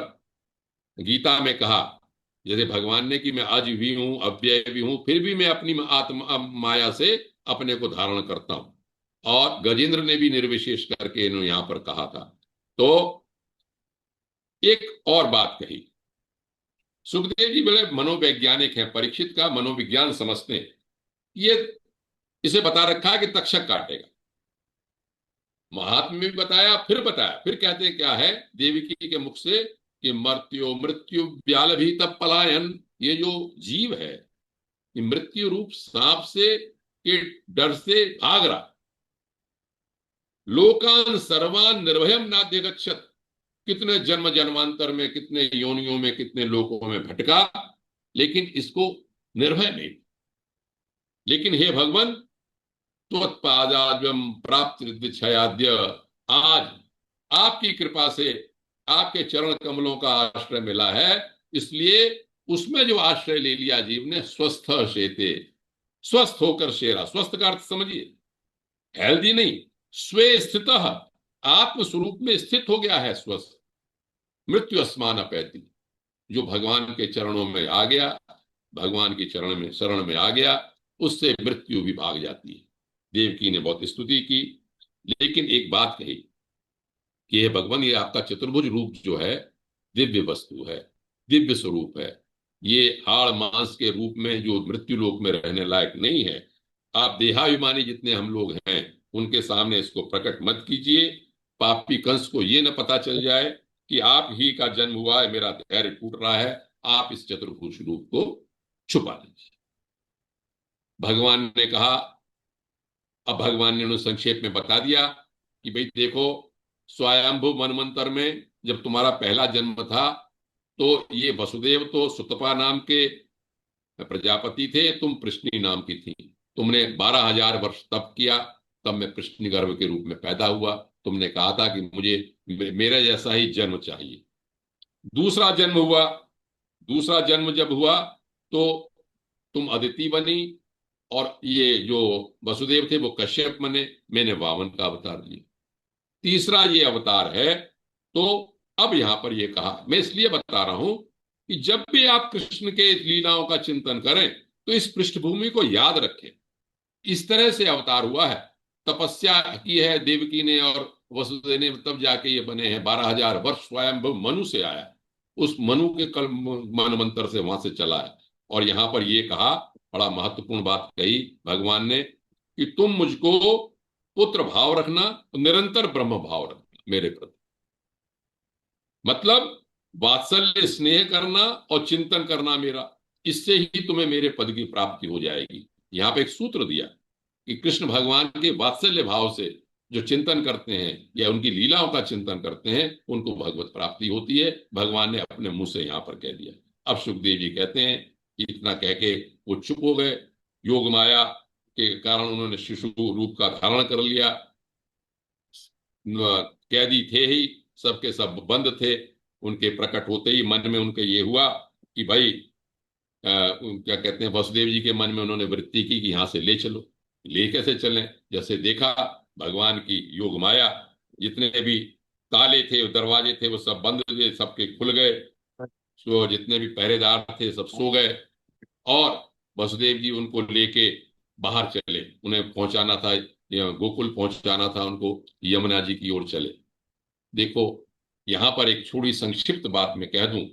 गीता में कहा, जैसे भगवान ने कि मैं आज भी हूं, अव्यय भी हूं, फिर भी मैं अपनी आत्मा माया से अपने को धारण करता हूं। और गजेंद्र ने भी निर्विशेष करके इन्होंने यहां पर कहा था। तो एक और बात कही, सुखदेव जी बड़े मनोवैज्ञानिक हैं, परीक्षित का मनोविज्ञान समझते हैं। ये इसे बता रखा है कि तक्षक काटेगा, महात्मा में भी बताया, फिर बताया, फिर कहते हैं क्या है देवकी के मुख से कि मृत्यु मृत्यु व्याल भी तब पलायन। ये जो जीव है ये मृत्यु रूप सांप से के डर से भाग रहा। लोकान सर्वान निर्भयम नाद्य गच्छत, कितने जन्म जन्मांतर में, कितने योनियों में, कितने लोकों में भटका, लेकिन इसको निर्भय नहीं। लेकिन हे भगवान, त्वत्पादाद्वयम् प्राप्त छयाद्य, आज आपकी कृपा से आपके चरण कमलों का आश्रय मिला है, इसलिए उसमें जो आश्रय ले लिया जीव ने, स्वस्थ शेते, स्वस्थ होकर शेरा। स्वस्थ का अर्थ समझिए, हेल्दी नहीं, स्वे स्थित, आत्मस्वरूप में स्थित हो गया है स्वस्थ। मृत्यु अस्मान अपैति, जो भगवान के चरणों में आ गया, भगवान की चरण में शरण में आ गया, उससे मृत्यु भी भाग जाती है। देवकी ने बहुत स्तुति की, लेकिन एक बात कही कि हे भगवान, ये आपका चतुर्भुज रूप जो है दिव्य वस्तु है, दिव्य स्वरूप है। ये हाड़ मांस के रूप में जो मृत्यु लोक में रहने लायक नहीं है। आप देहाभिमानी जितने हम लोग हैं उनके सामने इसको प्रकट मत कीजिए। पापी कंस को ये न पता चल जाए कि आप ही का जन्म हुआ है, मेरा धैर्य टूट रहा है, आप इस चतुर्भुज रूप को छुपा लीजिए। भगवान ने कहा, अब भगवान ने उन्हें संक्षेप में बता दिया कि भाई देखो, स्वयंभू मनवंतर में जब तुम्हारा पहला जन्म था तो ये वसुदेव तो सुतपा नाम के प्रजापति थे, तुम प्रश्नी नाम की थी। तुमने 12,000 वर्ष तप किया, तब मैं कृष्ण गर्भ के रूप में पैदा हुआ। तुमने कहा था कि मुझे मेरे जैसा ही जन्म चाहिए। दूसरा जन्म हुआ। दूसरा जन्म जब हुआ तो तुम अदिति बनी, और ये जो वसुदेव थे वो कश्यप बने, मैंने वामन का अवतार लिया। तीसरा ये अवतार है। तो अब यहां पर ये कहा, मैं इसलिए बता रहा हूं कि जब भी आप कृष्ण के लीलाओं का चिंतन करें तो इस पृष्ठभूमि को याद रखें। इस तरह से अवतार हुआ है, तपस्या की है देवकी ने और वसुदेव ने, तब जाके ये बने हैं। 12,000 वर्ष स्वयं मनु से आया, उस मनु के कल मन मंत्र से वहां से चला है। और यहां पर ये कहा, बड़ा महत्वपूर्ण बात कही भगवान ने, कि तुम मुझको पुत्र भाव रखना, निरंतर ब्रह्म भाव रखना मेरे प्रति। मतलब वात्सल्य स्नेह करना और चिंतन करना मेरा, इससे ही तुम्हें मेरे पद की प्राप्ति हो जाएगी। यहां पे एक सूत्र दिया कि कृष्ण भगवान के वात्सल्य भाव से जो चिंतन करते हैं या उनकी लीलाओं का चिंतन करते हैं, उनको भगवत प्राप्ति होती है। भगवान ने अपने मुंह से यहां पर कह दिया। अब सुखदेव जी कहते हैं कि इतना कह के वो चुप हो गए। योग माया के कारण उन्होंने शिशु रूप का धारण कर लिया। कैदी थे ही, सबके सब बंद थे। उनके प्रकट होते ही मन में उनके ये हुआ कि भाई क्या कहते हैं, वसुदेव जी के मन में उन्होंने वृत्ति की कि यहां से ले चलो। ले कैसे चलें? जैसे देखा भगवान की योग माया, जितने भी ताले थे दरवाजे थे वो सब बंद थे, सबके खुल गए। सो जितने भी पहरेदार थे सब सो गए, और वसुदेव जी उनको लेके बाहर चले। उन्हें पहुंचाना था, गोकुल पहुंचाना था उनको, यमुना जी की ओर चले। देखो यहां पर एक छोटी संक्षिप्त बात मैं कह दूं,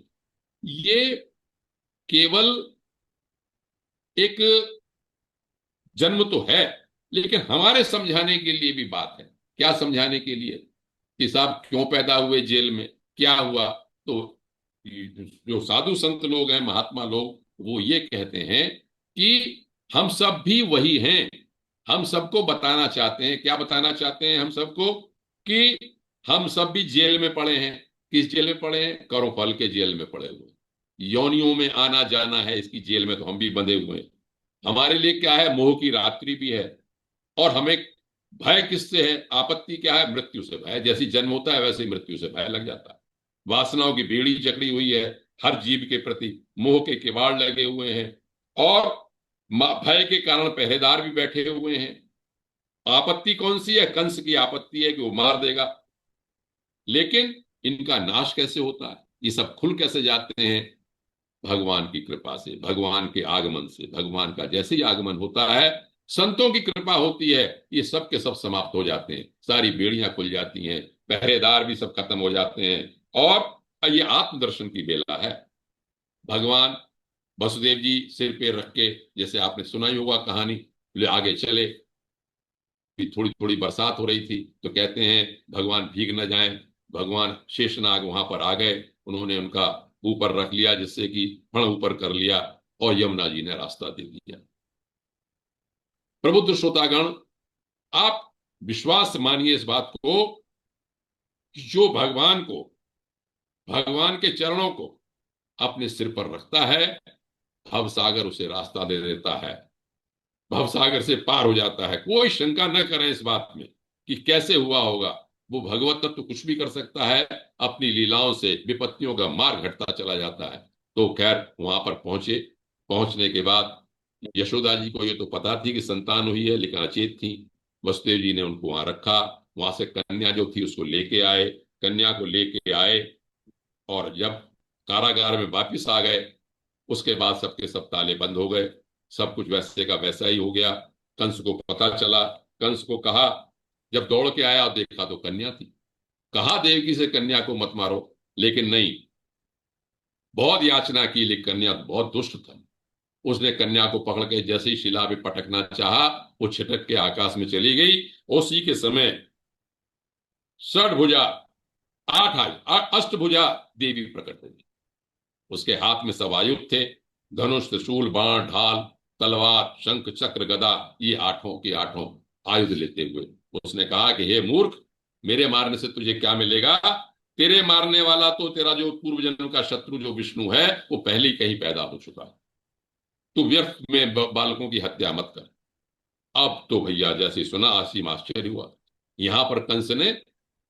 ये केवल एक जन्म तो है, लेकिन हमारे समझाने के लिए भी बात है। क्या समझाने के लिए? कि साहब क्यों पैदा हुए जेल में, क्या हुआ? तो जो साधु संत लोग हैं, महात्मा लोग, वो ये कहते हैं कि हम सब भी वही हैं। हम सबको बताना चाहते हैं, क्या बताना चाहते हैं हम सबको? कि हम सब भी जेल में पड़े हैं। किस जेल में पड़े हैं? कर्मफल के जेल में पड़े हुए। योनियों में आना जाना है इसकी जेल में, तो हम भी बंधे हुए हैं। हमारे लिए क्या है? मोह की रात्रि भी है। और हमें भय किससे है? आपत्ति क्या है? मृत्यु से भय। जैसी जन्म होता है वैसे ही मृत्यु से भय लग जाता है। वासनाओं की बेड़ी जकड़ी हुई है, हर जीव के प्रति मोह के किवाड़ लगे हुए हैं, और भय के कारण पहरेदार भी बैठे हुए हैं। आपत्ति कौन सी है? कंस की आपत्ति है कि वो मार देगा। लेकिन इनका नाश कैसे होता है? ये सब खुल कैसे जाते हैं? भगवान की कृपा से, भगवान के आगमन से। भगवान का जैसे ही आगमन होता है, संतों की कृपा होती है, ये सब के सब समाप्त हो जाते हैं। सारी बेड़ियां खुल जाती हैं, पहरेदार भी सब खत्म हो जाते हैं, और ये आत्मदर्शन की बेला है। भगवान वसुदेव जी सिर पे रख के, जैसे आपने सुना ही होगा कहानी, बोले आगे चले। थोड़ी थोड़ी बरसात हो रही थी, तो कहते हैं भगवान भीग न जाएं। भगवान शेषनाग वहां पर आ गए, उन्होंने उनका ऊपर रख लिया, जिससे कि फण ऊपर कर लिया, और यमुना जी ने रास्ता दे दिया। प्रबुद्ध श्रोतागण, आप विश्वास मानिए इस बात को कि जो भगवान को, भगवान के चरणों को अपने सिर पर रखता है, भवसागर उसे रास्ता दे देता है। भवसागर से पार हो जाता है। कोई शंका न करें इस बात में कि कैसे हुआ होगा। वो भगवत तत्व कुछ भी कर सकता है, अपनी लीलाओं से विपत्तियों का मार घटता चला जाता है। तो खैर वहां पर पहुंचे। पहुंचने के बाद यशोदा जी को ये तो पता थी कि संतान हुई है, लेकिन अचेत थी। वसुदेव जी ने उनको वहां रखा। वहां से कन्या जो थी उसको लेके आए। कन्या को लेके आए, और जब कारागार में वापिस आ गए, उसके बाद सबके सब ताले बंद हो गए। सब कुछ वैसे का वैसा ही हो गया। कंस को पता चला। कंस को कहा, जब दौड़ के आया और देखा तो कन्या थी। कहा देवकी से कन्या को मत मारो, लेकिन नहीं, बहुत याचना की, लेकिन कन्या बहुत दुष्ट था। उसने कन्या को पकड़ के जैसे ही शिला पे पटकना चाहा, वो छिटक के आकाश में चली गई। उसी के समय षडभुजा, अष्टभुजा देवी प्रकट हुई। उसके हाथ में सब आयुध थे, धनुष, त्रिशूल, बाण, ढाल, तलवार, शंख, चक्र, गदा, ये आठों के आठों आयुध लेते हुए। उसने कहा कि हे मूर्ख, मेरे मारने से तुझे क्या मिलेगा? तेरे मारने वाला तो तेरा जो पूर्व जन्म का शत्रु जो विष्णु है, वो पहले ही कहीं पैदा हो चुका है। तू व्यर्थ में बालकों की हत्या मत कर। अब तो भैया जैसे सुना असीम आश्चर्य हुआ। यहां पर कंस ने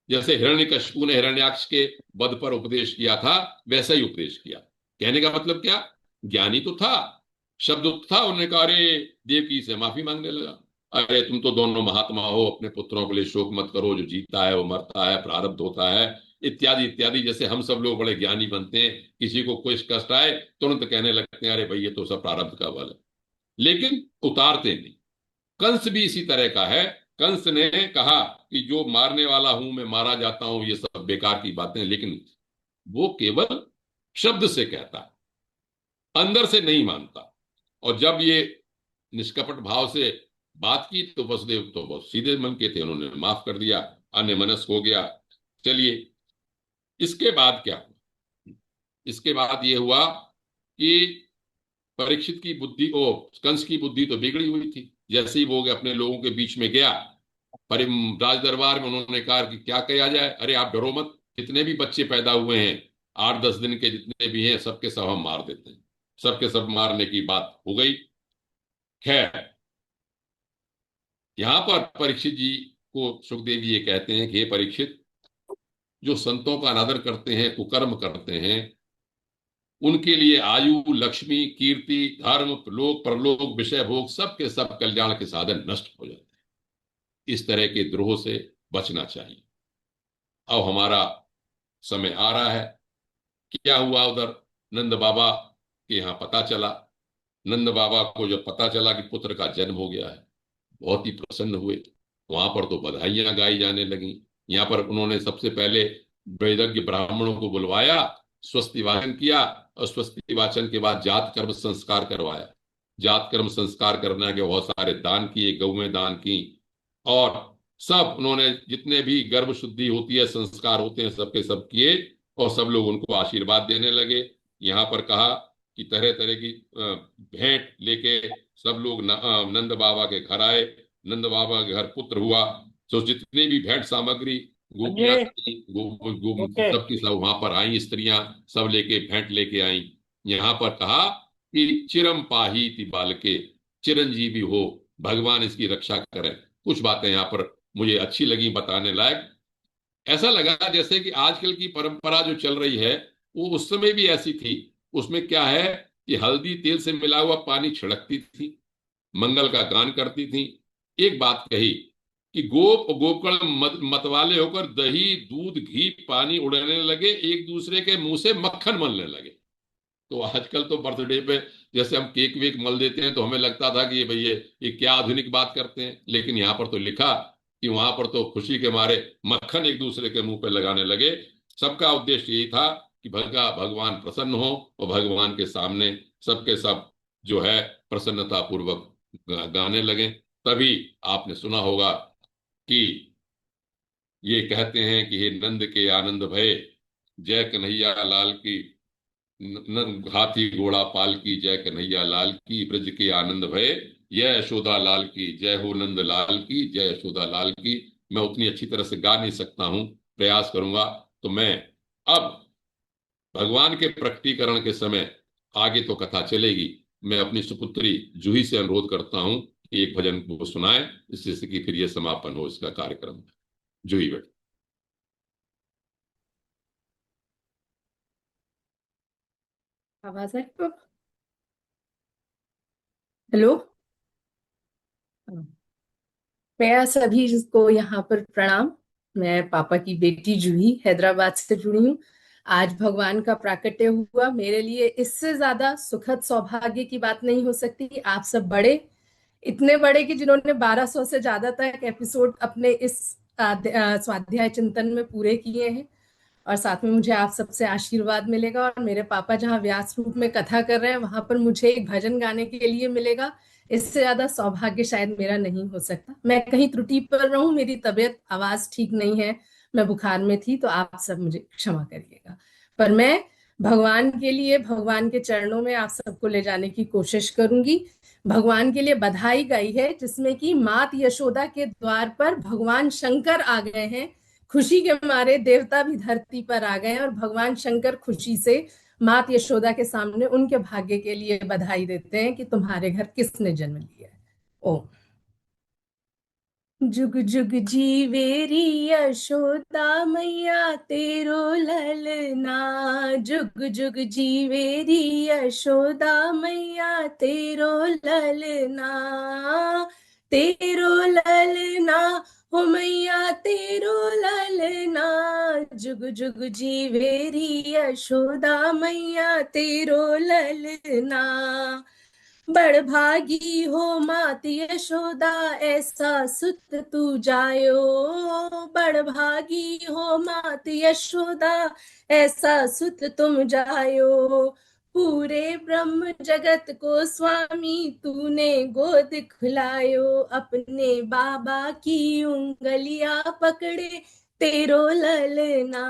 जैसे हिरण्यकशिपु ने हिरण्याक्ष के वध पर उपदेश किया था, वैसा ही उपदेश किया। कहने का मतलब क्या, ज्ञानी तो था, शब्द तो था, उन्होंने कहा अरे, देवकी से माफी मांगने लगा। अरे तुम तो दोनों महात्मा हो, अपने पुत्रों के लिए शोक मत करो, जो जीता है वो मरता है, प्रारब्ध होता है, इत्यादि इत्यादि। जैसे हम सब लोग बड़े ज्ञानी बनते हैं, किसी को कुछ कष्ट आए तुरंत कहने लगते हैं अरे भाई ये तो सब प्रारब्ध का बल है, लेकिन उतारते नहीं। कंस भी इसी तरह का है। कंस ने कहा कि जो मारने वाला हूं मैं, मारा जाता हूं, ये सब बेकार की बातें, लेकिन वो केवल शब्द से कहता है, अंदर से नहीं मानता। और जब ये निष्कपट भाव से बात की तो वसुदेव तो बहुत सीधे मन के थे, उन्होंने माफ कर दिया, अन्यमनस्क हो गया। चलिए, इसके बाद क्या हुआ? इसके बाद ये हुआ कि परीक्षित की बुद्धि, ओ कंस की बुद्धि तो बिगड़ी हुई थी। जैसे ही वो अपने लोगों के बीच में गया, पर राज दरबार में उन्होंने कहा कि क्या किया जाए, अरे आप डरो मत, जितने भी बच्चे पैदा हुए हैं 8-10 दिन के जितने भी हैं सबके सब हम मार देते हैं। सबके सब मारने की बात हो गई। खैर, यहां पर परीक्षित जी को सुखदेव जी ये कहते हैं कि हे परीक्षित, जो संतों का अनादर करते हैं, कुकर्म करते हैं, उनके लिए आयु, लक्ष्मी, कीर्ति, धर्म, लोक परलोक, विषय भोग, सबके सब कल्याण के साधन नष्ट हो जाते हैं। इस तरह के द्रोह से बचना चाहिए। अब हमारा समय आ रहा है। क्या हुआ उधर, नंद बाबा के यहाँ पता चला। नंद बाबा को जब पता चला कि पुत्र का जन्म हो गया है, बहुत ही प्रसन्न हुए। वहां पर तो बधाइयां गाई जाने लगी। यहाँ पर उन्होंने सबसे पहले वैदज्ञ ब्राह्मणों को बुलवाया, स्वस्ति वाचन किया, और स्वस्ति वाचन के बाद जात कर्म संस्कार करवाया। जात कर्म संस्कार करने के बहुत सारे दान किए, गौएं दान की, और सब उन्होंने जितने भी गर्भ शुद्धि होती है, संस्कार होते हैं, सबके सब किए, और सब लोग उनको आशीर्वाद देने लगे। यहाँ पर कहा कि तरह तरह की भेंट लेके सब लोग नंद बाबा के घर आए। नंद बाबा के घर पुत्र हुआ, तो जितनी भी भेंट सामग्री, हाँ गोपियां जी। थी, ओके। सबकी सब वहां पर आई, स्त्रियां सब लेके भेंट लेके आई। यहाँ पर कहा कि चिरम पाही बालके, चिरंजीवी हो, भगवान इसकी रक्षा करें। कुछ बातें यहाँ पर मुझे अच्छी लगी, बताने लायक। ऐसा लगा जैसे कि आजकल की परंपरा जो चल रही है वो उस समय भी ऐसी थी। उसमें क्या है कि हल्दी तेल से मिला हुआ पानी छिड़कती थी, मंगल का गान करती थी। एक बात कही कि गोप गोपकर्ण मतवाले होकर दही दूध घी पानी उड़ने लगे, एक दूसरे के मुंह से मक्खन मलने लगे। तो आजकल तो बर्थडे पे जैसे हम केक वेक मल देते हैं, तो हमें लगता था कि ये भैया ये क्या आधुनिक बात करते हैं, लेकिन यहाँ पर तो लिखा कि वहां पर तो खुशी के मारे मक्खन एक दूसरे के मुंह पे लगाने लगे। सबका उद्देश्य यही था कि भगवान प्रसन्न हो, और भगवान के सामने सबके सब जो है प्रसन्नता पूर्वक गाने लगे। तभी आपने सुना होगा कि ये कहते हैं कि हे नंद के आनंद भय, जय कन्हैया लाल की, हाथी घोड़ा पाल की, जय कन्हैया लाल की, ब्रज के आनंद भय, जय यशोदा लाल की, जय हो नंद लाल की, जय यशोदा लाल की। मैं उतनी अच्छी तरह से गा नहीं सकता हूं, प्रयास करूंगा। तो मैं अब भगवान के प्रकटीकरण के समय, आगे तो कथा चलेगी, मैं अपनी सुपुत्री जूही से अनुरोध करता हूं कि एक भजन वो सुनाए, जिससे कि फिर ये समापन हो इसका कार्यक्रम। जूही बेटा। आवाज है तो? हेलो। मैं सभी को यहाँ पर प्रणाम। मैं पापा की बेटी जूही हैदराबाद से जुड़ी हूँ। आज भगवान का प्राकट्य हुआ, मेरे लिए इससे ज्यादा सुखद सौभाग्य की बात नहीं हो सकती। आप सब बड़े, इतने बड़े कि जिन्होंने 1200 से ज्यादा तक एपिसोड अपने इस स्वाध्याय चिंतन में पूरे किए हैं, और साथ में मुझे आप सबसे आशीर्वाद मिलेगा। और मेरे पापा जहाँ व्यास रूप में कथा कर रहे हैं, वहां पर मुझे एक भजन गाने के लिए मिलेगा। इससे ज्यादा सौभाग्य शायद मेरा नहीं हो सकता। मैं कहीं त्रुटि पर रहूं, मेरी तबीयत आवाज ठीक नहीं है, मैं बुखार में थी, तो आप सब मुझे क्षमा करिएगा। पर मैं भगवान के लिए, भगवान के चरणों में आप सबको ले जाने की कोशिश करूंगी। भगवान के लिए बधाई गाई है, जिसमें कि मात यशोदा के द्वार पर भगवान शंकर आ गए हैं। खुशी के मारे देवता भी धरती पर आ गए, और भगवान शंकर खुशी से मात यशोदा के सामने उनके भाग्य के लिए बधाई देते हैं कि तुम्हारे घर किसने जन्म लिया है। ओम। जुग जुग जीवेरी यशोदा मैया तेरो ललना। जुग जुग जीवेरी यशोदा मैया तेरो ललना। तेरो ललना हो मैया तेरो ललना। जुग जुग जीवेरी यशोदा मैया तेरो ललना। बड़भागी हो मात यशोदा ऐसा सुत तू जायो। बड़भागी हो मात यशोदा ऐसा सुत तुम जायो। पूरे ब्रह्म जगत को स्वामी तूने गोद खुलायो। अपने बाबा की उंगलियां पकड़े तेरो ललना।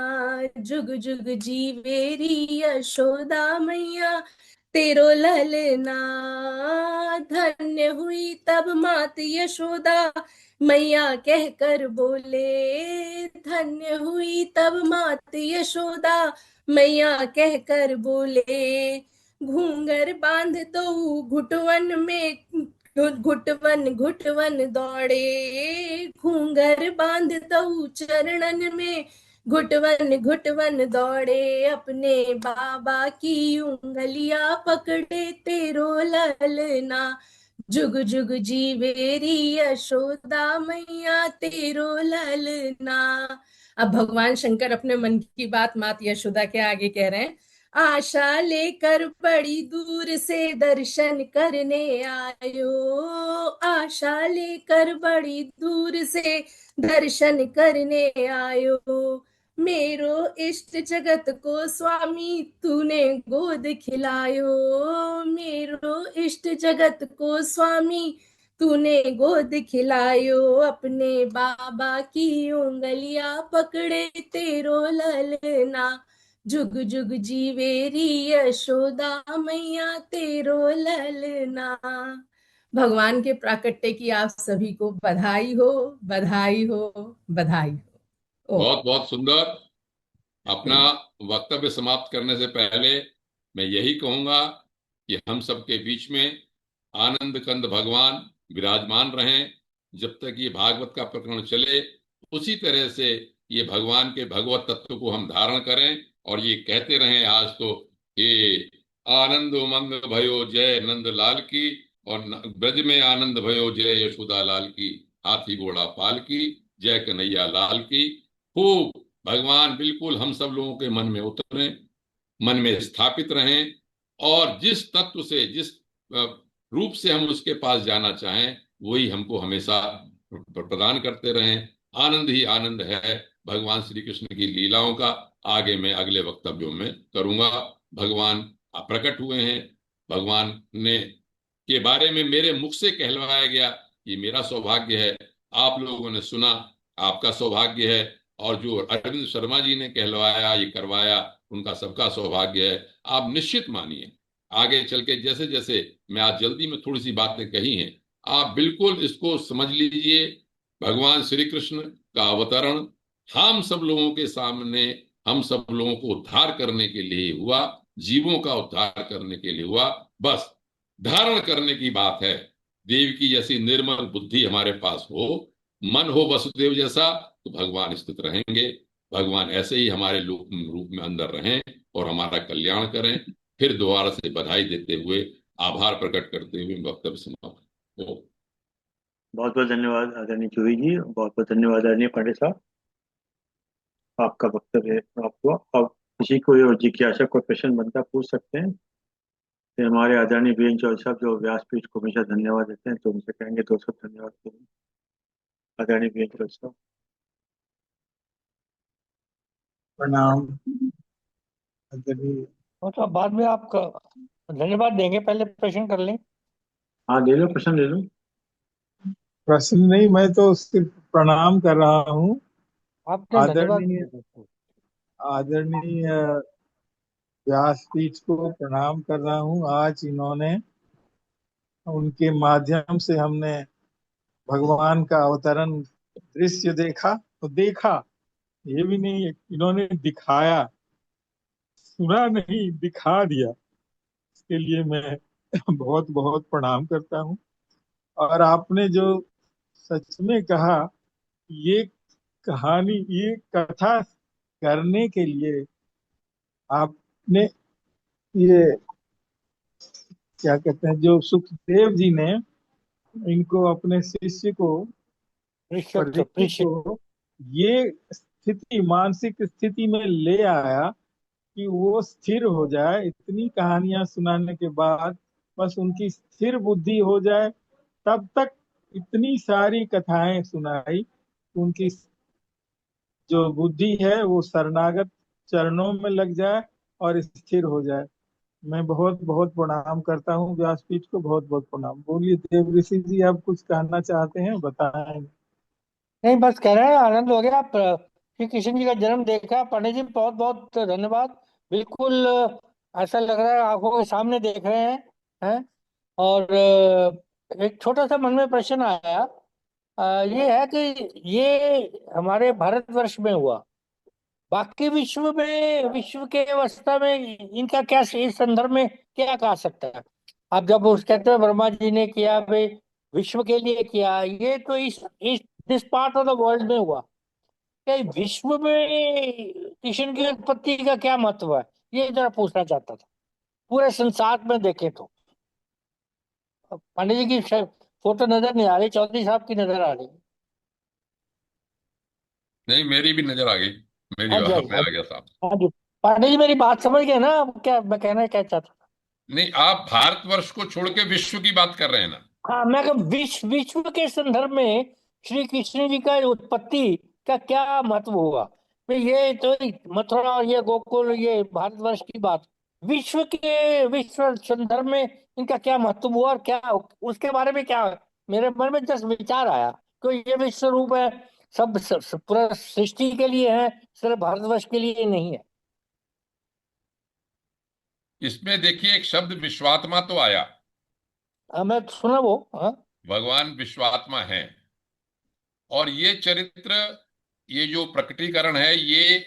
जुग जुग जीवेरी यशोदा मैया तेरो ललना। धन्य हुई तब मात यशोदा मैया कहकर बोले। धन्य हुई तब मात यशोदा मैया कहकर बोले। घूंगर बांध तो घुटवन में घुटवन घुटवन दौड़े। घूंगर बांध तो चरणन में घुटवन घुटवन दौड़े। अपने बाबा की उंगलियां पकड़े तेरो ललना। जुग जुग जीवेरी यशोदा मैया तेरो ललना। अब भगवान शंकर अपने मन की बात मात यशोदा के आगे कह रहे हैं। आशा लेकर बड़ी दूर से दर्शन करने आयो। आशा लेकर बड़ी दूर से दर्शन करने आयो। मेरो इष्ट जगत को स्वामी तूने गोद खिलायो। मेरो इष्ट जगत को स्वामी तूने गोद खिलायो। अपने बाबा की उंगलियां पकड़े तेरो ललना। जुग जुग जीवेरी यशोदा मैया तेरो ललना। भगवान के प्राकट्य की आप सभी को बधाई हो, बधाई हो, बधाई हो। बहुत बहुत सुंदर। अपना वक्तव्य समाप्त करने से पहले मैं यही कहूंगा कि हम सबके बीच में आनंद कंद भगवान विराजमान रहें। जब तक ये भागवत का प्रकरण चले उसी तरह से ये भगवान के भगवत तत्व को हम धारण करें और ये कहते रहें आज तो ये आनंद उमंग भयो जय नंद लाल की और ब्रज में आनंद भयो जय यशोदा लाल की। हाथी घोड़ा पाल की जय कन्हैया लाल की। खूब भगवान बिल्कुल हम सब लोगों के मन में उतरे, मन में स्थापित रहें और जिस तत्व से जिस रूप से हम उसके पास जाना चाहें वही हमको हमेशा प्रदान करते रहें। आनंद ही आनंद है भगवान श्री कृष्ण की लीलाओं का। आगे मैं अगले वक्तव्यों में करूंगा। भगवान प्रकट हुए हैं। भगवान ने के बारे में मेरे मुख से कहलवाया गया, ये मेरा सौभाग्य है। आप लोगों ने सुना, आपका सौभाग्य है। और जो अरविंद शर्मा जी ने कहलवाया, ये करवाया, उनका सबका सौभाग्य है। आप निश्चित मानिए आगे चल के जैसे जैसे मैं आज जल्दी में थोड़ी सी बातें कही हैं, आप बिल्कुल इसको समझ लीजिए। भगवान श्री कृष्ण का अवतरण हम सब लोगों के सामने, हम सब लोगों को उद्धार करने के लिए हुआ, जीवों का उद्धार करने के लिए हुआ। बस धारण करने की बात है। देव की जैसी निर्मल बुद्धि हमारे पास हो, मन हो वसुदेव जैसा, तो भगवान स्थित रहेंगे। भगवान ऐसे ही हमारे रूप में अंदर रहें और हमारा कल्याण करें। फिर दोबारा से बधाई देते हुए, आभार प्रकट करते हुए वक्तव्य समाप्त हो। बहुत बहुत धन्यवाद आदरणीय जूही जी। बहुत बहुत धन्यवाद आदरणीय पांडे साहब। आपका वक्तव्य समाप्त हुआ। अब किसी को और जिज्ञासा कोई प्रश्न बनता पूछ सकते हैं। फिर हमारे आदरणीय बीएन चौधरी साहब जो व्यासपीठ को हमेशा धन्यवाद देते हैं, तो उनसे कहेंगे 200 धन्यवाद करें। आदरणीय बीएन चौधरी साहब। प्रणाम आदरणीय। वो तो बाद में आपका धन्यवाद देंगे, पहले प्रश्न कर लें। हाँ ले लो, प्रश्न ले लो। प्रश्न नहीं, मैं तो सिर्फ प्रणाम कर रहा हूँ। आपने धन्यवाद आदरणीय आदरणीय व्यासपीठ को प्रणाम कर रहा हूँ। आज इन्होंने, उनके माध्यम से हमने भगवान का अवतरण दृश्य देखा। तो देखा ये भी नहीं, इन्होंने दिखाया, सुना नहीं, दिखा दिया। इसके लिए मैं बहुत बहुत प्रणाम करता हूँ। और आपने जो सच में कहा, ये कहानी, ये कथा करने के लिए आपने, ये क्या कहते हैं, जो सुखदेव जी ने इनको, अपने शिष्य को, परीक्षित परीक्षित। को, ये स्थिति, मानसिक स्थिति में ले आया कि वो स्थिर हो जाए। इतनी कहानियां सुनाने के बाद बस उनकी स्थिर बुद्धि हो जाए, तब तक इतनी सारी कथाएं सुनाई। उनकी जो बुद्धि है वो शरणागत चरणों में लग जाए और स्थिर हो जाए। मैं बहुत बहुत प्रणाम करता हूँ व्यासपीठ को, बहुत बहुत प्रणाम। बोलिए देव ऋषि जी, आप कुछ कहना चाहते हैं, बताएं। नहीं, बस कह रहे हैं, आनंद हो गया। आप श्री कृष्ण जी का जन्म देखा। पंडित जी, बहुत बहुत धन्यवाद। बिल्कुल ऐसा लग रहा है आंखों के सामने देख रहे हैं। और एक छोटा सा मन में प्रश्न आया। ये है कि ये हमारे भारतवर्ष में हुआ, बाकी विश्व में, विश्व के अवस्था में इनका क्या, इस संदर्भ में क्या कहा सकता है? आप जब उस कहते हैं ब्रह्मा जी ने किया भाई, विश्व के लिए किया, ये तो इस this part of the world में हुआ। क्या विश्व में कृष्ण की उत्पत्ति का क्या महत्व है, ये जरा पूछना चाहता था। पूरे संसार में देखें तो पंडित जी की फोटो नजर नहीं आ रही, चौधरी साहब की नजर आ रही। नहीं, मेरी भी नजर आ गई। मेरी हाँ जी, हाँ वहां जी, पे हाँ आ जी। गया साहब। हाँ जी, पंडित जी मेरी बात समझ गए ना? क्या मैं कहना क्या चाहता था? नहीं, आप भारतवर्ष को छोड़ के विश्व की बात कर रहे हैं ना? हाँ, मैं विश्व विश्व के संदर्भ में श्री कृष्ण जी का उत्पत्ति का क्या महत्व होगा? मैं ये तो मथुरा और ये गोकुल, ये भारतवर्ष की बात, विश्व संदर्भ में इनका क्या महत्व हुआ और क्या उसके बारे में क्या मेरे मन में जस्ट विचार आया। तो ये विश्व रूप है, पूरा सृष्टि के लिए है, सिर्फ भारतवर्ष के लिए नहीं है। इसमें देखिए, एक शब्द विश्वात्मा तो आया। मैं सुना वो, हाँ। भगवान विश्वात्मा है। और ये चरित्र, ये जो प्रकटीकरण है, ये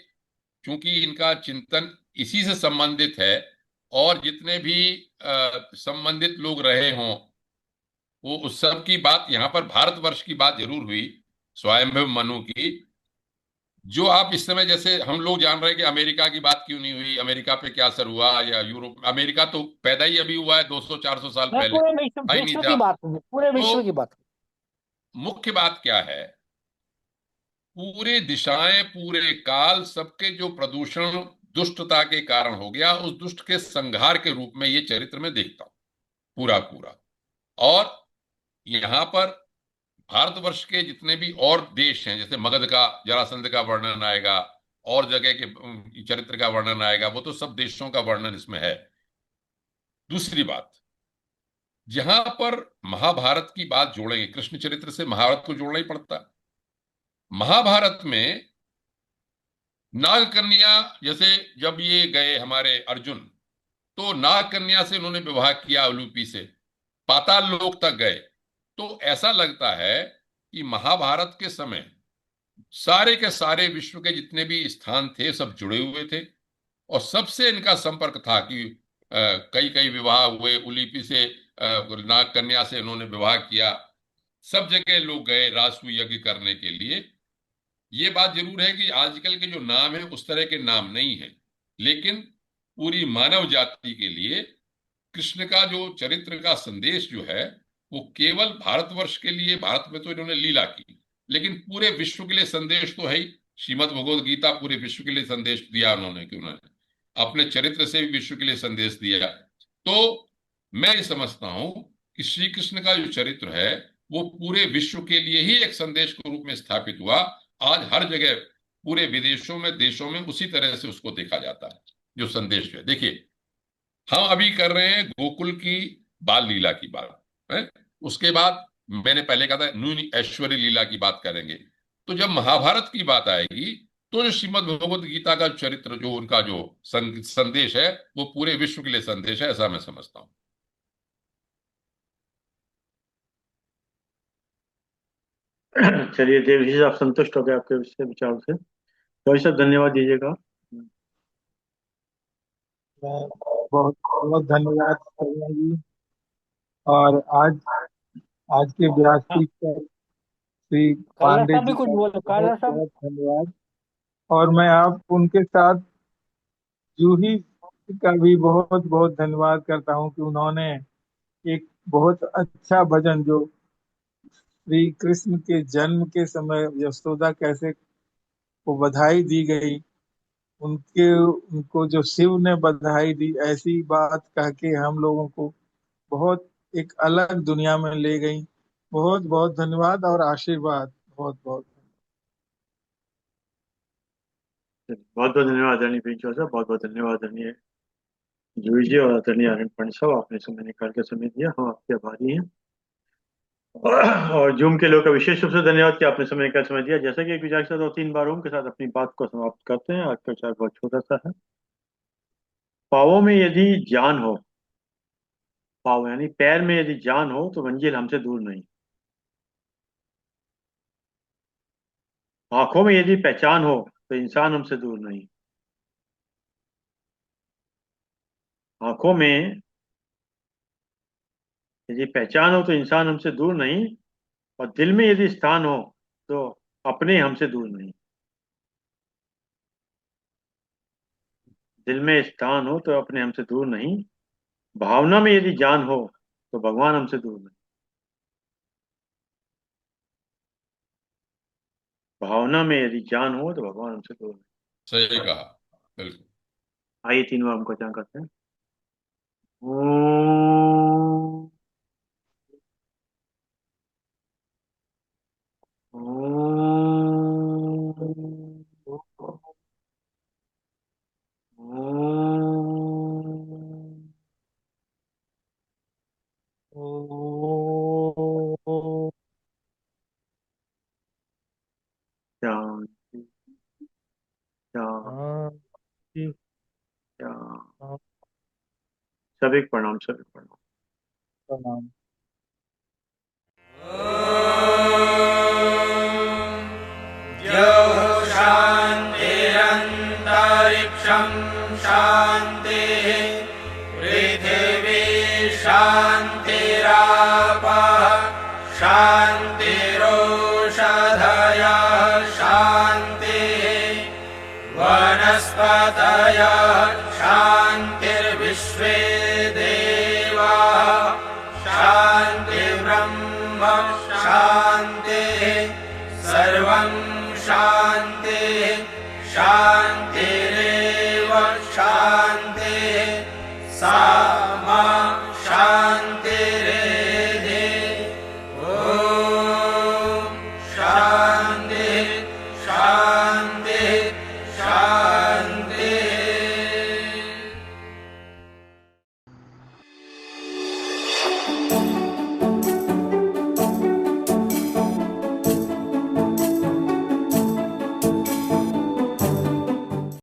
चूंकि इनका चिंतन इसी से संबंधित है, और जितने भी संबंधित लोग रहे हों, वो उस सब की बात यहाँ पर भारतवर्ष की बात जरूर हुई, स्वयंभव मनु की। जो आप इस समय, जैसे हम लोग जान रहे हैं कि अमेरिका की बात क्यों नहीं हुई, अमेरिका पे क्या असर हुआ, या यूरोप, अमेरिका तो पैदा ही अभी हुआ है 200-400 साल मैं पहले, पूरे विश्व था ही नहीं विश्व था। की बात करूँ, पूरे तो विश्व की बात। मुख्य बात क्या है, पूरे दिशाएं, पूरे काल, सबके जो प्रदूषण दुष्टता के कारण हो गया, उस दुष्ट के संहार के रूप में ये चरित्र में देखता हूं पूरा पूरा। और यहां पर भारतवर्ष के जितने भी और देश हैं, जैसे मगध का, जरासंध का वर्णन आएगा, और जगह के चरित्र का वर्णन आएगा, वो तो सब देशों का वर्णन इसमें है। दूसरी बात, जहां पर महाभारत की बात जोड़ेंगे, कृष्ण चरित्र से महाभारत को जोड़ना ही पड़ता है। महाभारत में नाग कन्या, जैसे जब ये गए हमारे अर्जुन, तो नाग कन्या से उन्होंने विवाह किया, उलूपी से पाताल लोक तक गए। तो ऐसा लगता है कि महाभारत के समय सारे के सारे विश्व के जितने भी स्थान थे सब जुड़े हुए थे, और सबसे इनका संपर्क था कि कई कई विवाह हुए, उलूपी से नाग कन्या से उन्होंने विवाह किया। सब जगह लोग गए राजसूय यज्ञ करने के लिए। ये बात जरूर है कि आजकल के जो नाम है उस तरह के नाम नहीं है, लेकिन पूरी मानव जाति के लिए कृष्ण का जो चरित्र का संदेश जो है, वो केवल भारतवर्ष के लिए, भारत में तो इन्होंने लीला की, लेकिन पूरे विश्व के लिए संदेश तो है ही। श्रीमद् भगवद गीता पूरे विश्व के लिए संदेश दिया उन्होंने, कि उन्होंने अपने चरित्र से भी विश्व के लिए संदेश दिया। तो मैं ये समझता हूं कि श्री कृष्ण का जो चरित्र है, वो पूरे विश्व के लिए ही एक संदेश के रूप में स्थापित हुआ। आज हर जगह, पूरे विदेशों में, देशों में उसी तरह से उसको देखा जाता है, जो संदेश है। देखिए, हम अभी कर रहे हैं गोकुल की बाल लीला की बात है, उसके बाद मैंने पहले कहा था न्यू ऐश्वर्य लीला की बात करेंगे। तो जब महाभारत की बात आएगी, तो जो श्रीमद् भगवत गीता का चरित्र, जो उनका जो संदेश है, वो पूरे विश्व के लिए संदेश है, ऐसा मैं समझता हूं। चलिए देव जी, आप संतुष्ट हो गए आपके विषय विचारों से, तो सब धन्यवाद दीजिएगा। मैं बहुत बहुत धन्यवाद शर्मा जी। और आज आज के व्यासपीठ पर श्री काला पांडे साहब भी जी कुछ का बोले, काला बहुत साहब। बहुत धन्यवाद। और मैं आप उनके साथ जूही का भी बहुत बहुत धन्यवाद करता हूँ कि उन्होंने एक बहुत अच्छा भजन, जो श्री कृष्ण के जन्म के समय यशोदा कैसे को बधाई दी गई, उनके उनको जो शिव ने बधाई दी, ऐसी बात कह के हम लोगों को बहुत एक अलग दुनिया में ले गई। बहुत बहुत धन्यवाद और आशीर्वाद। बहुत बहुत बहुत बहुत धन्यवाद आदरणीय प्रिंसिपल साहब, बहुत बहुत धन्यवाद आदरणीय जूही जी और आदरणीय आनंद पांडे साहब, आपने समय निकाल के समय दिया, हम आपके आभारी हैं। और जूम के लोगों का विशेष रूप से धन्यवाद कि आपने समय निकाल समय दिया। जैसा कि एक विचार के साथ 2-3 बार के साथ अपनी बात को समाप्त करते हैं। आज का विचार बहुत छोटा सा है। पावों में यदि जान हो, पाव यानी पैर में यदि जान हो तो मंजिल हमसे दूर नहीं। आंखों में यदि पहचान हो तो इंसान हमसे दूर नहीं। आंखों में यदि पहचान हो तो इंसान हमसे दूर नहीं, और दिल में यदि स्थान हो तो अपने हमसे दूर नहीं। दिल में स्थान हो तो अपने हमसे दूर नहीं। भावना में यदि जान हो तो भगवान हमसे दूर नहीं। भावना में यदि जान हो तो भगवान हमसे दूर नहीं। सही कहा, बिल्कुल। आइए 3 बार हमको उच्चारण करते हैं। ओम। ओम। ओम। ओ शांति। शांति। शांति। शांति। सभी को प्रणाम, सभी को प्रणाम। प्रणाम। द्यौः शान्तिरन्तरिक्षं शान्तिः पृथिवी शान्तिरापः शान्तिरोषधयः शान्तिः वनस्पतयः शान्तिर्विश्वे देवाः शान्तिर्ब्रह्म शान्तिः सर्वं शान्तिः शान्तिरेव शान्तिः।